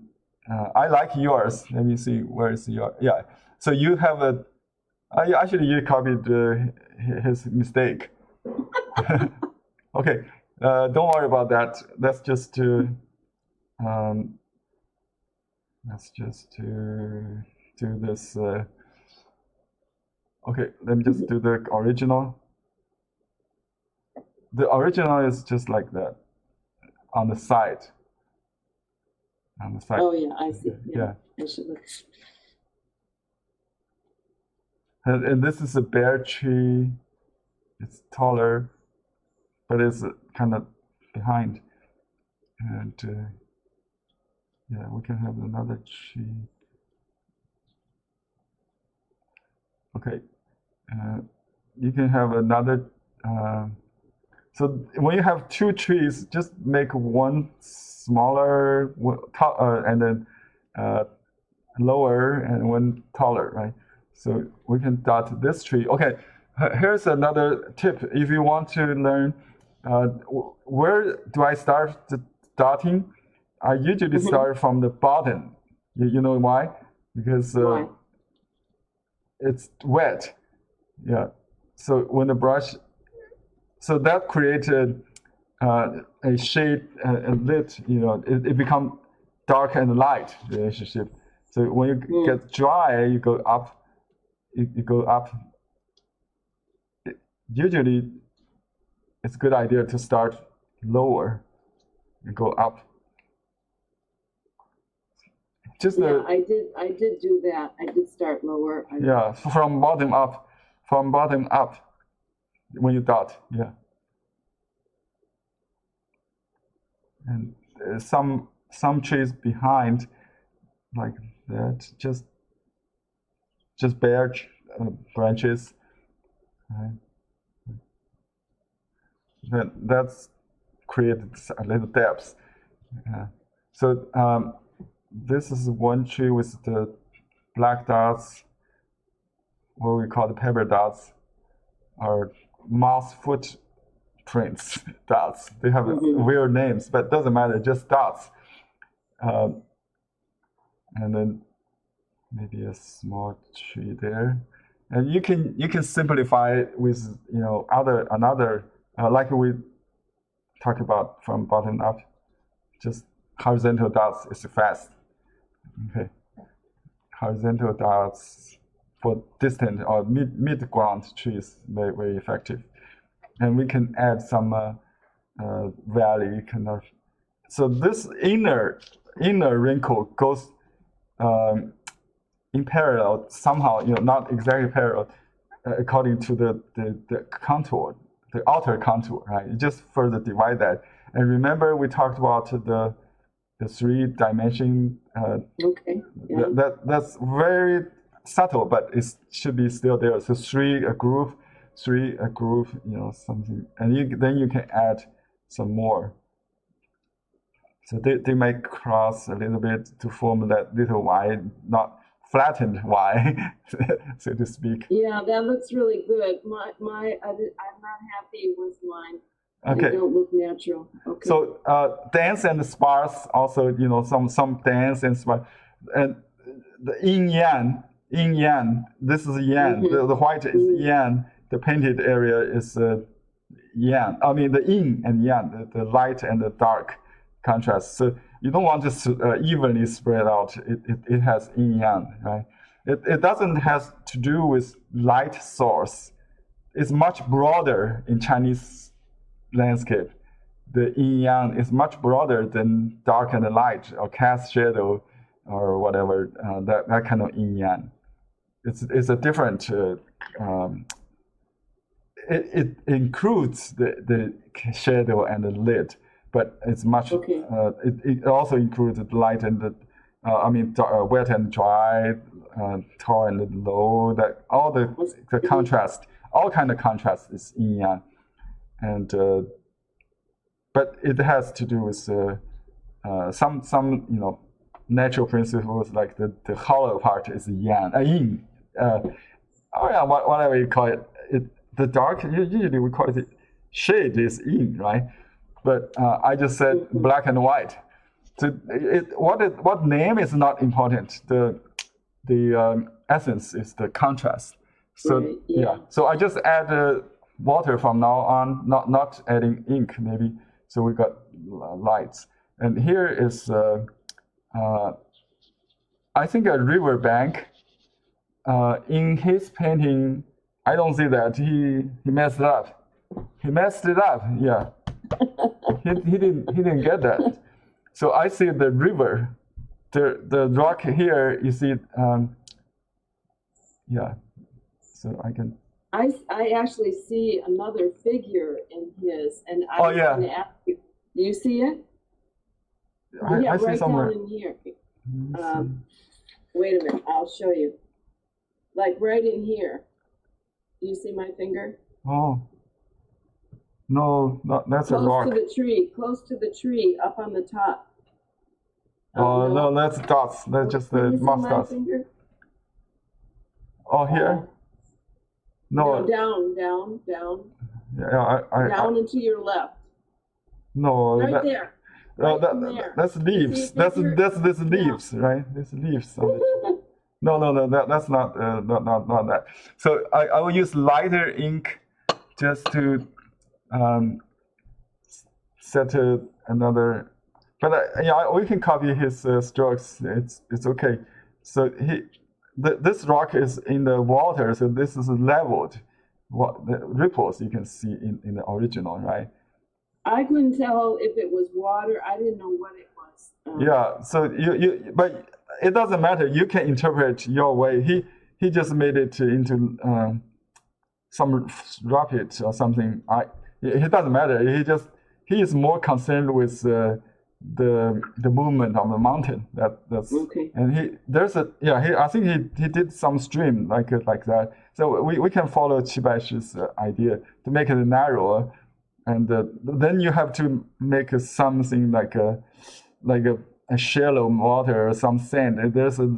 I like yours. Let me see, where is your? Yeah. So you have a. Actually, you copied his mistake. Okay. Don't worry about that. Let's just do this. Okay, let me just do the original. The original is just like that, on the side. Oh yeah, I see. Yeah. I should look. And this is a bare tree. It's taller, but it's kind of behind. And we can have another tree. Okay, you can have another. So when you have 2 trees, just make one smaller, and then lower, and one taller, right? So we can dot this tree. Okay, here's another tip. If you want to learn where do I start the dotting, I usually start from the bottom. You know why? Because it's wet. Yeah. So when the brush, so that created a shade and lit. It become dark and light relationship. So when you get dry, you go up. You go up. Usually, it's a good idea to start lower and go up. I did do that. I did start lower. From bottom up. From bottom up, when you dot, And some trees behind, like that, just bare branches. Right? That's created a little depth. So this is one tree with the black dots, what we call the pepper dots, or mouse footprints dots. They have weird names, but it doesn't matter, just dots. And then maybe a small tree there. And you can simplify it with another like we talked about from bottom up, just horizontal dots is fast. Okay, horizontal dots for distant or mid ground trees very, very effective, and we can add some valley kind of. So this inner wrinkle goes in parallel somehow, not exactly parallel, according to the contour, the outer contour, right? You just further divide that. And remember, we talked about the 3-dimension. Okay. Yeah. That's very subtle, but it should be still there. So 3 a groove, 3 a groove, something, and then you can add some more. So they might cross a little bit to form that little Y, not flattened Y, so to speak. Yeah, that looks really good. I'm not happy with mine. Okay. They don't look natural. Okay. So dense and sparse, also some dense and sparse, and the yin yang. This is yang. The white is yang. The painted area is yang. I mean the yin and yang, the light and the dark contrast. So you don't want to evenly spread out. It has yin yang, right? It doesn't have to do with light source. It's much broader in Chinese landscape. The yin yang is much broader than dark and light or cast shadow or whatever, that kind of yin yang. It's a different. It includes the shadow and the lit, but it's much. Okay. It also includes the light and the. Wet and dry, tall and low. That all the contrast, all kind of contrast is yin yang, and but it has to do with some natural principles, like the hollow part is yang, yin. Whatever you call it. The dark, usually we call it shade is yin, right? But I just said black and white. So what name is not important. The essence is the contrast. So right, yeah. So I just add water from now on, not adding ink maybe. So we got lights, and here is I think a river bank. In his painting, I don't see that he messed it up. He messed it up. Yeah, he didn't get that. So I see the river, the rock here. You see, yeah. So I can. I actually see another figure in his, and I was going to ask you. Do you see it? I see right somewhere. down in here. Wait a minute, I'll show you. Like right in here. Do you see my finger? Oh. No, that's close a rock. Close to the tree, up on the top. Oh, no, that's dots. That's just the moss dots. Oh, here? No, down. Yeah, down and to your left. No, right there. Right that's leaves. That's this leaves, right? This leaves. No, that's not that. So I will use lighter ink just to set another. But we can copy his strokes. It's okay. So this rock is in the water, so this is leveled. What the ripples you can see in the original, right? I couldn't tell if it was water. I didn't know what it was. Yeah. So but it doesn't matter. You can interpret your way. He just made it into some rapid or something. It doesn't matter. He is more concerned with the movement of the mountain. That's okay. And I think he did some stream like that. So we can follow Baishi's idea to make it narrower, and then you have to make something like a shallow water or some sand. There's a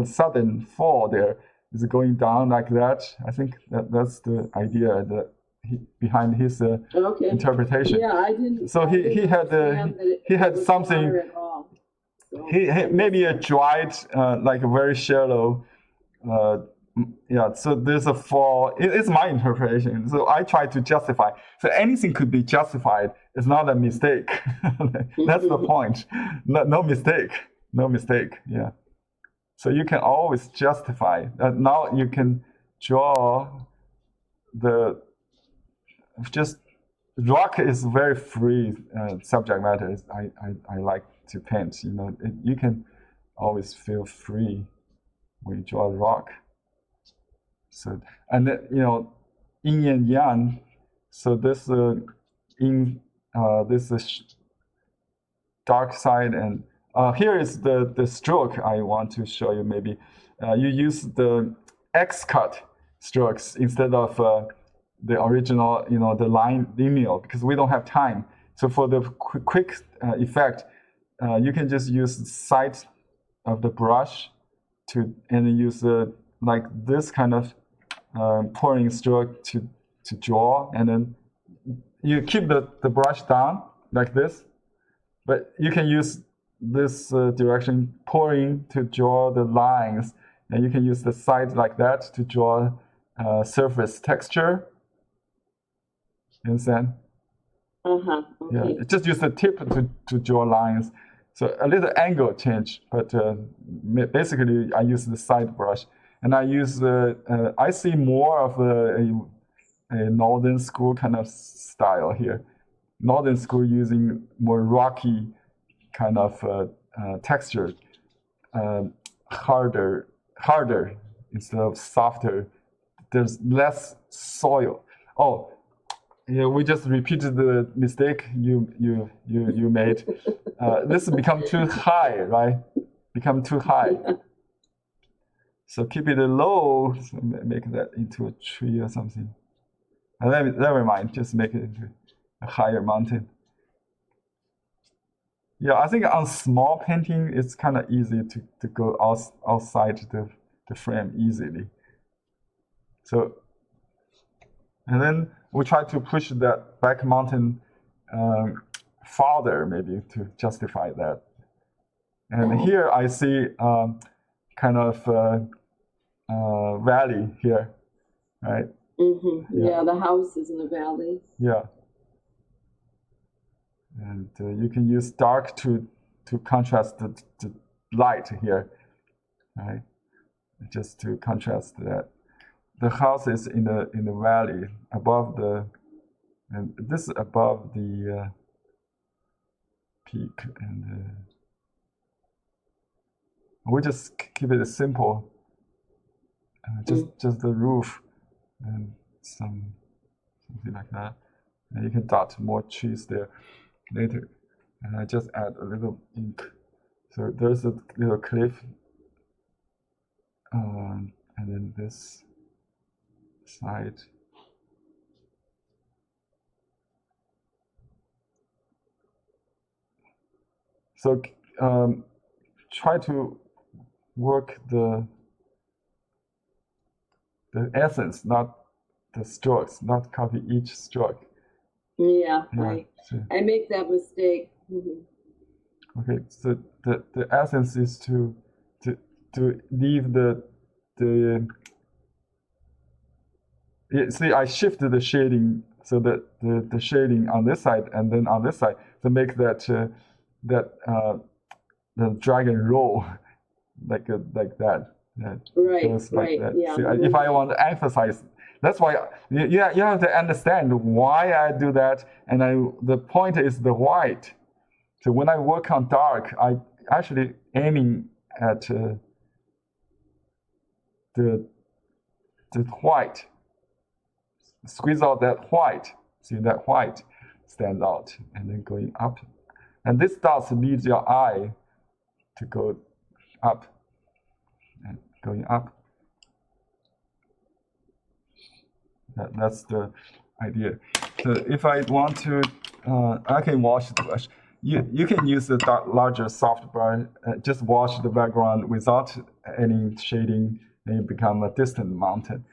sudden fall there. It's going down like that. I think that's the idea behind his interpretation. Yeah, I didn't. So he had something. He maybe a dried like a very shallow. So there's a fall. It's my interpretation. So I try to justify. So anything could be justified. It's not a mistake. That's the point. No mistake. No mistake. Yeah. So you can always justify. Now you can draw rock is very free subject matter. I like to paint. You can always feel free when you draw rock. So and then, yin and yang. So this this is dark side, and here is the stroke I want to show you. Maybe you use the X cut strokes instead of the original, the line lineal, because we don't have time. So for the quick effect, you can just use the side of the brush and use like this kind of pouring stroke to draw, and then you keep the brush down like this, but you can use this direction pouring to draw the lines, and you can use the side like that to draw surface texture. You understand? Okay. Yeah, just use the tip to draw lines. So a little angle change, but basically I use the side brush, and I use I see more of a northern school kind of style here. Northern school using more rocky kind of texture, harder instead of softer. There's less soil. Oh, yeah, we just repeated the mistake you made. This become too high, right? Become too high. So keep it low. So make that into a tree or something. Never mind. Just make it into a higher mountain. Yeah, I think on small painting, it's kind of easy to go outside the frame easily. So, and then we try to push that back mountain farther, maybe to justify that. And here I see kind of valley here, right? Yeah, the house is in the valley. Yeah. And you can use dark to contrast the light here, right? Just to contrast that. The house is in the valley above and this is above the peak, and we just keep it simple. Just the roof and something like that. And you can dot more trees there later. And I just add a little ink. So there's a little cliff, and then this side. So try to work the essence, not the strokes, not copy each stroke. Yeah. I make that mistake. Okay, so the essence is to leave the see, I shifted the shading so that the shading on this side and then on this side to make that the dragon roll like that. Right. Like that. Yeah. See, if I want to emphasize, that's why you have to understand why I do that, and the point is the white. So when I work on dark, I actually aiming at the white. Squeeze out that white. See, that white stands out, and then going up. And this dots leads your eye to go up and going up. That's the idea. So if I want to, I can wash the brush. You can use the larger soft brush, just wash the background without any shading, and you become a distant mountain.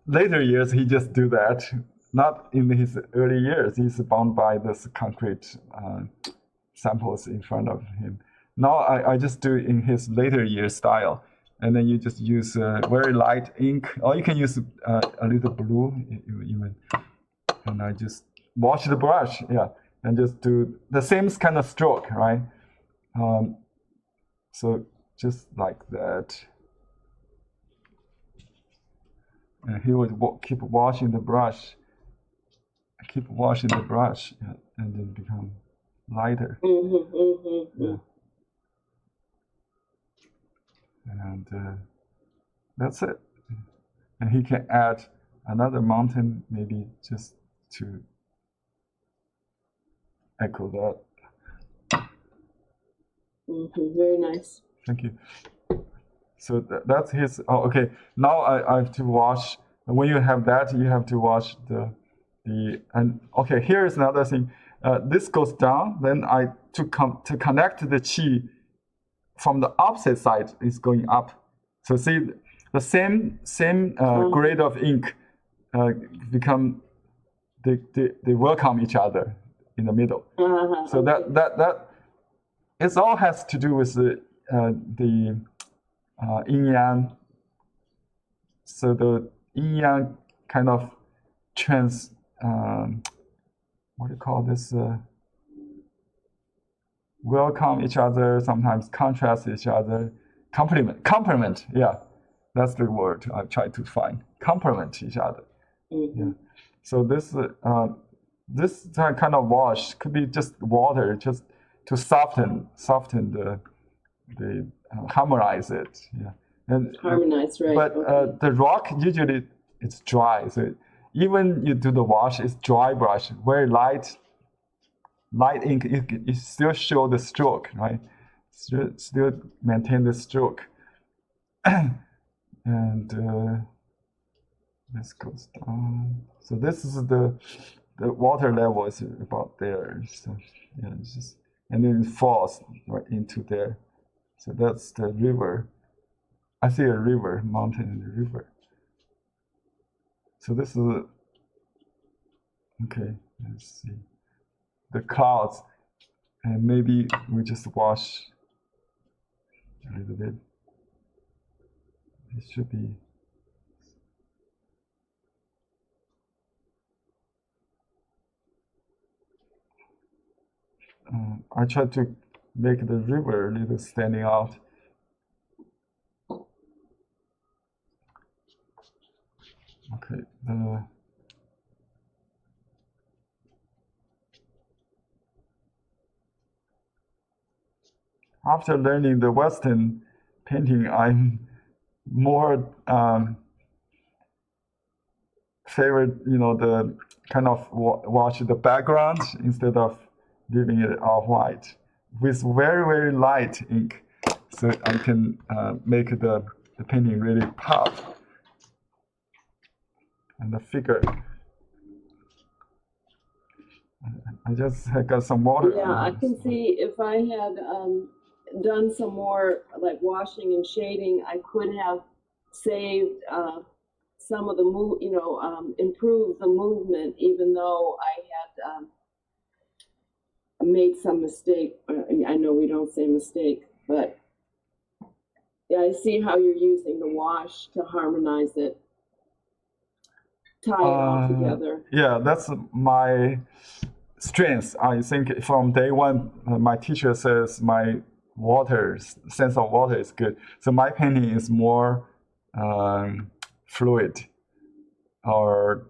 Later years, he just do that. Not in his early years. He's bound by this concrete samples in front of him. Now I just do it in his later year style. And then you just use very light ink, or you can use a little blue even. And I just wash the brush, yeah, and just do the same kind of stroke, right? So just like that. And he would keep washing the brush, yeah, and then become lighter. Yeah. And that's it. And he can add another mountain, maybe just to echo that. Very nice. Thank you. So that's his. Oh, okay. Now I have to wash. When you have that, you have to wash okay, here is another thing. This goes down. Then to connect the qi from the opposite side is going up. So see, the same grade of ink become they welcome each other in the middle. So that it all has to do with the yin yang. So the yin yang kind of what do you call this? Welcome each other, sometimes contrast each other, complement. Yeah, that's the word I try to find. Complement each other. Yeah. So this kind of wash could be just water, just to soften the harmonize it. Yeah. And harmonize, right? But the rock usually it's dry, so even you do the wash, it's dry brush, very light ink. It still show the stroke, right? Still maintain the stroke. And this goes down. So this is the water level is about there. So yeah, it's just, and then it falls right into there. So that's the river. I see a river, mountain and river. So this is okay. Let's see the clouds, and maybe we just wash a little bit. It should be. I try to make the river a little standing out. Okay. After learning the Western painting, I'm more favorite, the kind of watch the background instead of leaving it all white with very, very light ink, so I can make the painting really pop. And the figure, I just got some water. Yeah, I can see if I had done some more like washing and shading, I could have saved some of the improved the movement, even though I had made some mistake. I know we don't say mistake, but yeah, I see how you're using the wash to harmonize it, tie it all together. Yeah, that's my strength. I think from day one, my teacher says my sense of water is good. So my painting is more fluid, or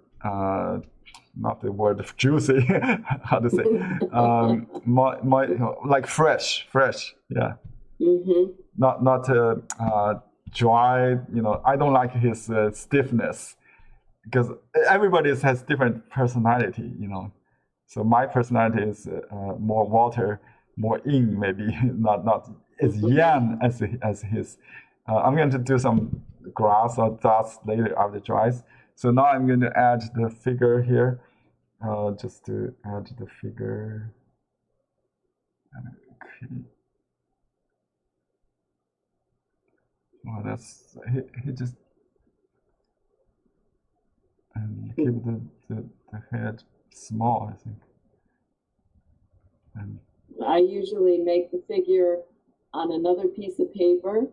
not the word juicy. How to say? Like fresh. Yeah. Mm-hmm. Not dry. I don't like his stiffness, because everybody has different personality. So my personality is more water, more yin, maybe not as yang as his. I'm going to do some grass or dots later after it dries. So now I'm going to add the figure here, just to add the figure. Okay. Well, that's he just and keep the head small, I think. And I usually make the figure on another piece of paper,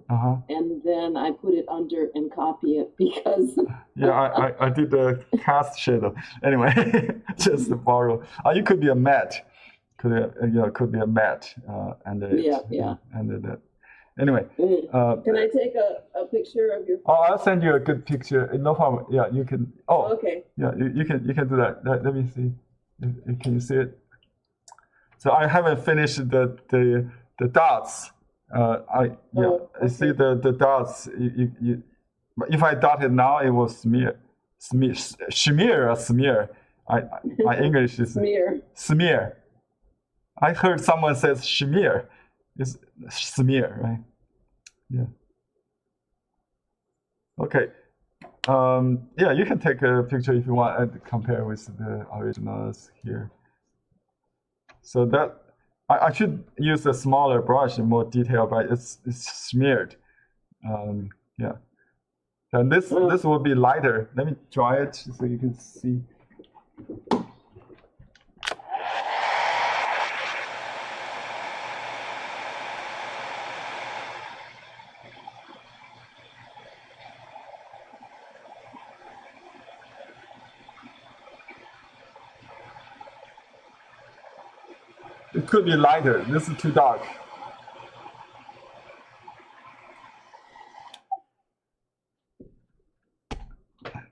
and then I put it under and copy it, because yeah, I did the cast shadow anyway. Just to borrow. You could be a matte, could be a matte under it. Yeah. Under that. Anyway, can I take a picture of your? Oh, I'll send you a good picture. No problem. Yeah, you can. Oh, okay. Yeah, you can do that. Let me see. Can you see it? So I haven't finished the dots. I see the dots. But if I dot it now, it will smear or smear. My English is smear. I heard someone says smear. It's smear, right? Yeah. Okay. yeah, you can take a picture if you want and compare with the originals here. So that I should use a smaller brush and more detail, but it's smeared. Yeah, and this will be lighter. Let me try it so you can see. It could be lighter. This is too dark.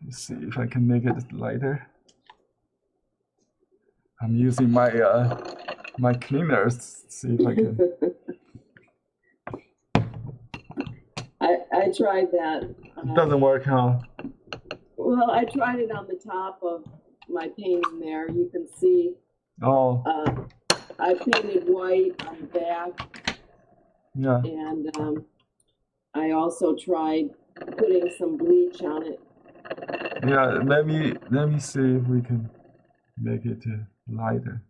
Let's see if I can make it lighter. I'm using my my cleaners. See if I can. I tried that. It doesn't work, huh? Well, I tried it on the top of my painting there. You can see. Oh. I painted white on the back. Yeah. And I also tried putting some bleach on it. Yeah, let me see if we can make it lighter.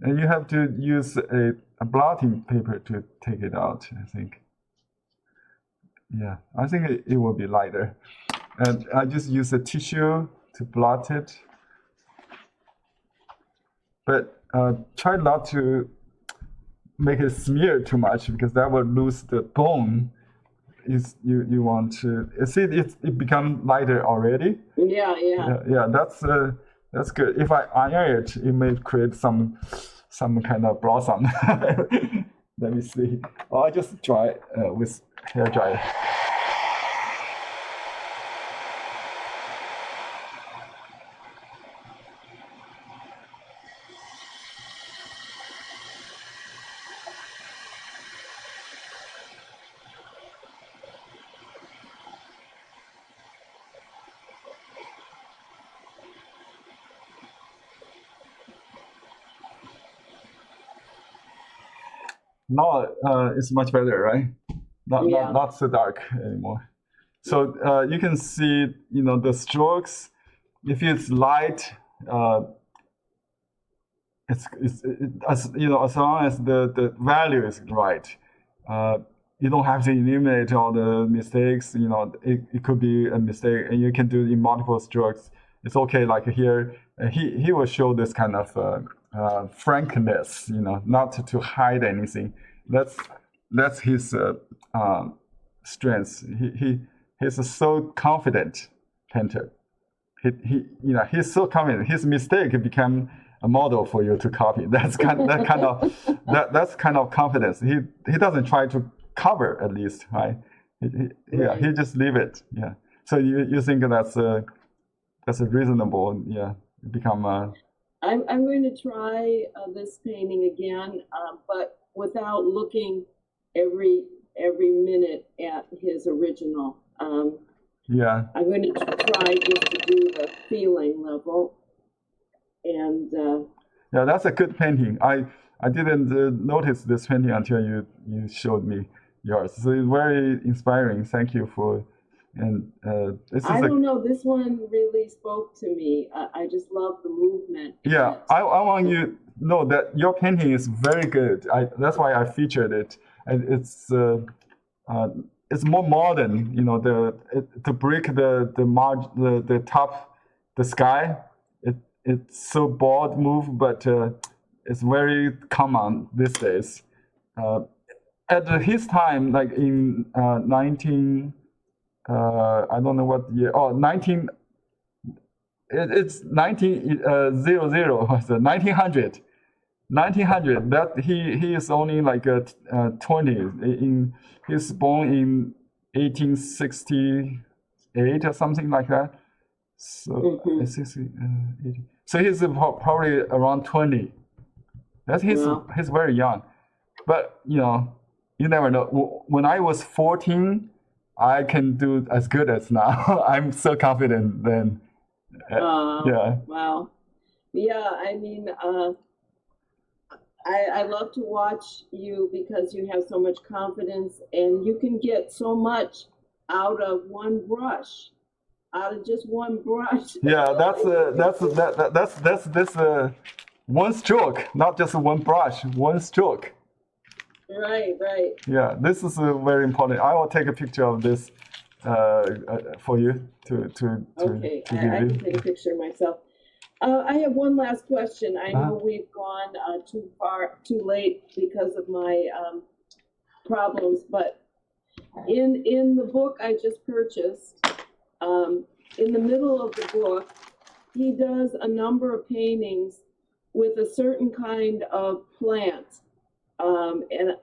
And you have to use a blotting paper to take it out, I think. Yeah, I think it will be lighter. And I just use a tissue to blot it. But try not to make it smear too much because that will lose the bone. You want to see it become lighter already. Yeah. That's good. If I iron it, it may create some kind of blossom. Let me see. Oh, I just dry with hair dryer. Now it's much better, right? Not so dark anymore. So you can see, the strokes. If it's light, it's as long as the value is right. You don't have to eliminate all the mistakes. It could be a mistake, and you can do it in multiple strokes. It's okay. Like here, he will show this kind of frankness. Not to hide anything. That's his strengths. He's a so confident painter. He's so confident. His mistake become a model for you to copy. That's kind of confidence. He doesn't try to cover, at least, right? He just leave it. Yeah. So you think that's a reasonable, become. I'm going to try this painting again, but without looking every minute at his original. I'm going to try just to do the feeling level. And yeah, that's a good painting. I didn't notice this painting until you showed me yours. So it's very inspiring. Thank you for. And I don't know. This one really spoke to me. I just love the movement. Yeah, I want you to know that your painting is very good. That's why I featured it. And it's more modern. To break the top, the sky. It's so bold move, but it's very common these days. At his time, like in 19. I don't know what year. Oh, 19. It's 1900. 1900. 1900. That he is only like 20. He's born in 1868 or something like that. So 60, 80. So he's probably around 20. He's very young. But you never know. When I was 14. I can do as good as now. I'm so confident then. Yeah. Wow. Yeah, I mean, I love to watch you because you have so much confidence and you can get so much out of one brush, out of just one brush. Yeah, that's this one stroke, not just one brush, one stroke. Right, right. Yeah, this is very important. I will take a picture of this for you to Okay, to I give can you. take a picture myself. I have one last question. I know we've gone too late because of my problems, but in the book I just purchased, in the middle of the book, he does a number of paintings with a certain kind of plant, and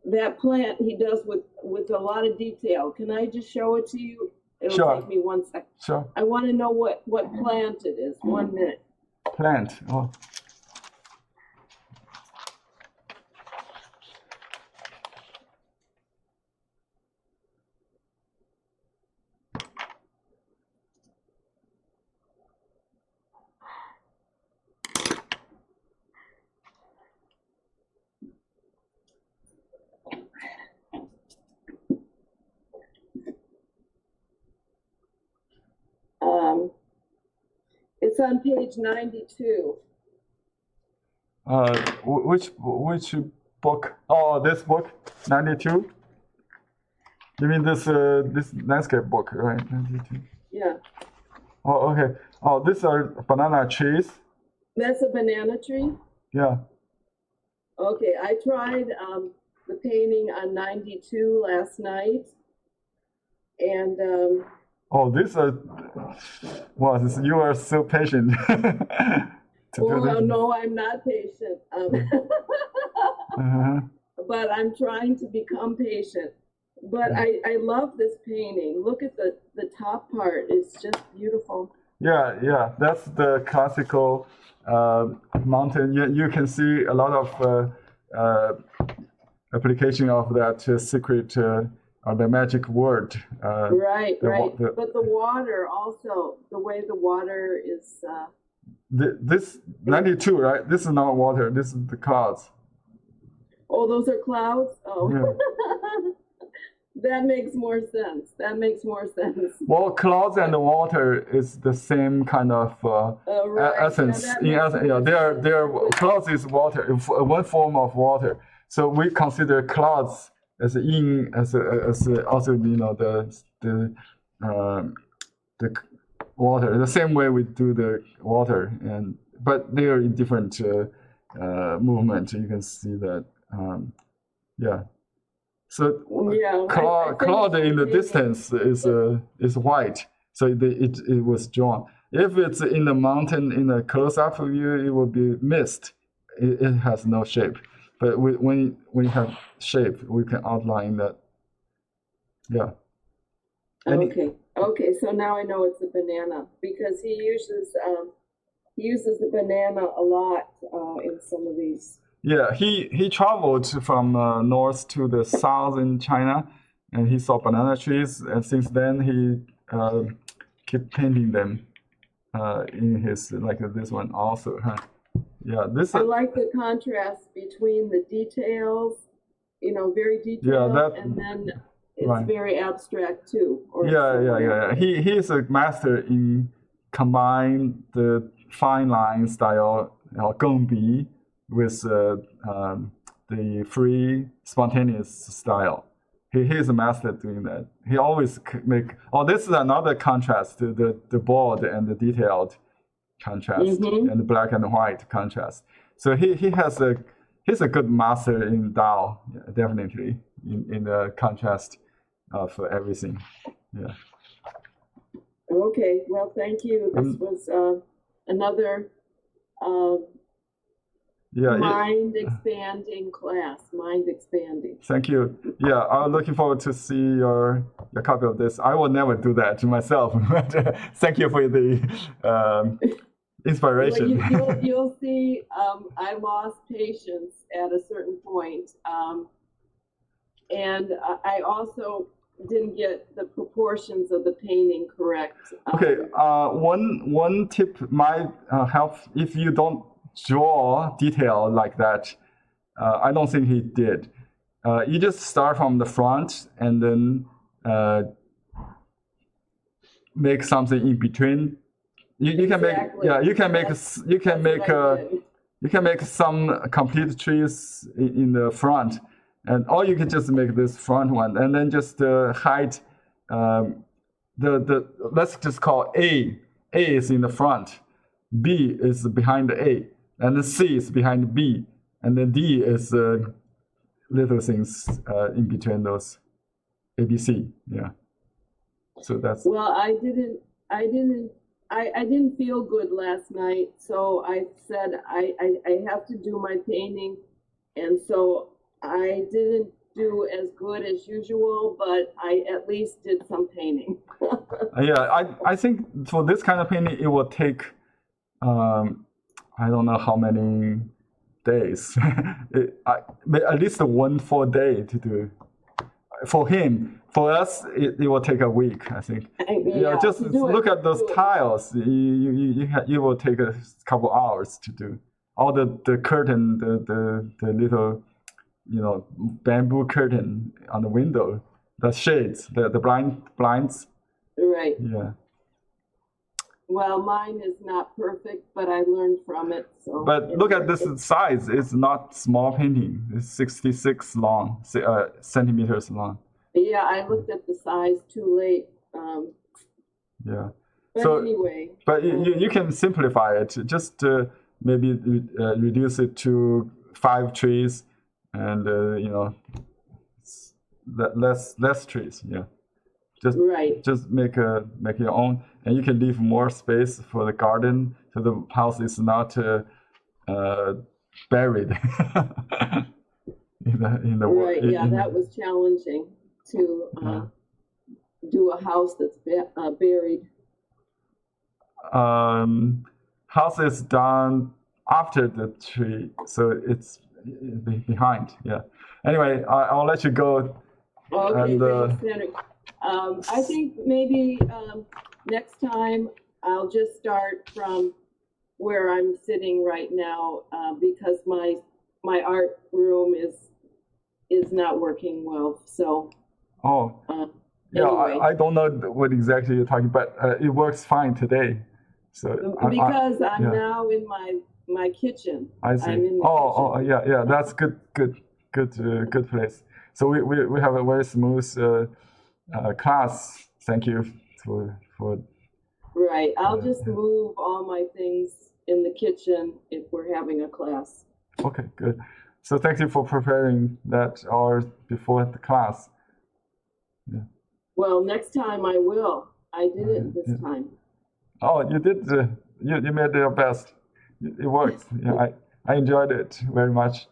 that plant he does with a lot of detail. Can I just show it to you? It'll take me 1 second. Sure. I want to know what plant it is. 1 minute. Plant. Oh. It's on page 92. Which book? Oh, this book, 92. You mean this landscape book, right? 92. Yeah. Oh, okay. Oh, these are banana trees. That's a banana tree? Yeah. Okay, I tried the painting on 92 last night, and oh, these are. Wow, you are so patient. well, no, I'm not patient. But I'm trying to become patient. But I love this painting. Look at the top part. It's just beautiful. Yeah, that's the classical mountain. You can see a lot of application of that secret the magic word. Right. But the water also, the way the water is. This 92, right? This is not water. This is the clouds. Oh, those are clouds? Oh. Yeah. That makes more sense. Well, clouds and the water is the same kind of essence. Clouds is water, one form of water. So we consider clouds as also the water. The same way we do the water, but they are in different movement. You can see that. Yeah. So cloud in the distance is white, so it was drawn. If it's in the mountain in a close-up view, it will be mist. It has no shape. But when you have shape, we can outline that. Yeah. Okay. So now I know it's a banana because he uses the banana a lot in some of these. Yeah, he traveled from north to the south in China, and he saw banana trees, and since then he kept painting them in his like this one also. Huh? Yeah, this. I like the contrast between the details, very detailed, and then it's very abstract too. Yeah. He is a master in combine the fine line style, gongbi, with the free, spontaneous style. He is a master at doing that. He always make. Oh, this is another contrast to the bold and the detailed contrast, and the black and white contrast. So he's a good master in Dao, definitely in the contrast of everything. Yeah. Okay. Well, thank you. This was another. Mind expanding class. Mind expanding. Thank you. Yeah, I'm looking forward to see your copy of this. I will never do that to myself. Thank you for the inspiration. Well, you'll see. I lost patience at a certain point, and I also didn't get the proportions of the painting correct. Okay. One tip might help if you don't draw detail like that. I don't think he did. You just start from the front and then make something in between. You can make you can make some complete trees in the front, or you can just make this front one and then just hide the let's just call A. A is in the front, B is behind the A, and then C is behind B, and then D is little things in between those ABC. Yeah. So that's. Well, I didn't feel good last night, so I said I have to do my painting, and so I didn't do as good as usual, but I at least did some painting. Yeah, I think for this kind of painting, it will take I don't know how many days, at least 1 full day to do. For him, for us, it will take a week, I think. Just look at those tiles. You will take a couple hours to do. All the curtain, the little, bamboo curtain on the window, the shades, the blinds. Right. Yeah. Well, mine is not perfect, but I learned from it. So. But look at this size. It's not small painting. It's 66 centimeters long. Yeah, I looked at the size too late. Yeah. But anyway. But you can simplify it. Just maybe reduce it to 5 trees, and less trees. Yeah. Just make your own, and you can leave more space for the garden, so the house is not buried in the right. Yeah, that was challenging to do a house that's buried. House is done after the tree, so it's behind. Yeah. Anyway, I'll let you go. Okay, thanks, Henry. I think maybe next time I'll just start from where I'm sitting right now, because my art room is not working well. So. Oh. Yeah, anyway. I don't know what exactly you're talking, but it works fine today. So because I'm now in my kitchen. I see. I'm in the kitchen. Yeah. That's good place. So we have a very smooth class. Thank you for. Right. I'll just move all my things in the kitchen if we're having a class. Okay, good. So thank you for preparing that hour before the class. Yeah. Well, next time I will. I did it this time. Oh, you did. You made your best. It worked. Yeah, I enjoyed it very much,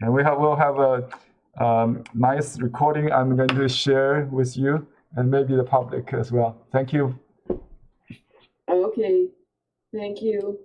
and we'll have a nice recording. I'm going to share with you and maybe the public as well. Thank you. Okay. Thank you.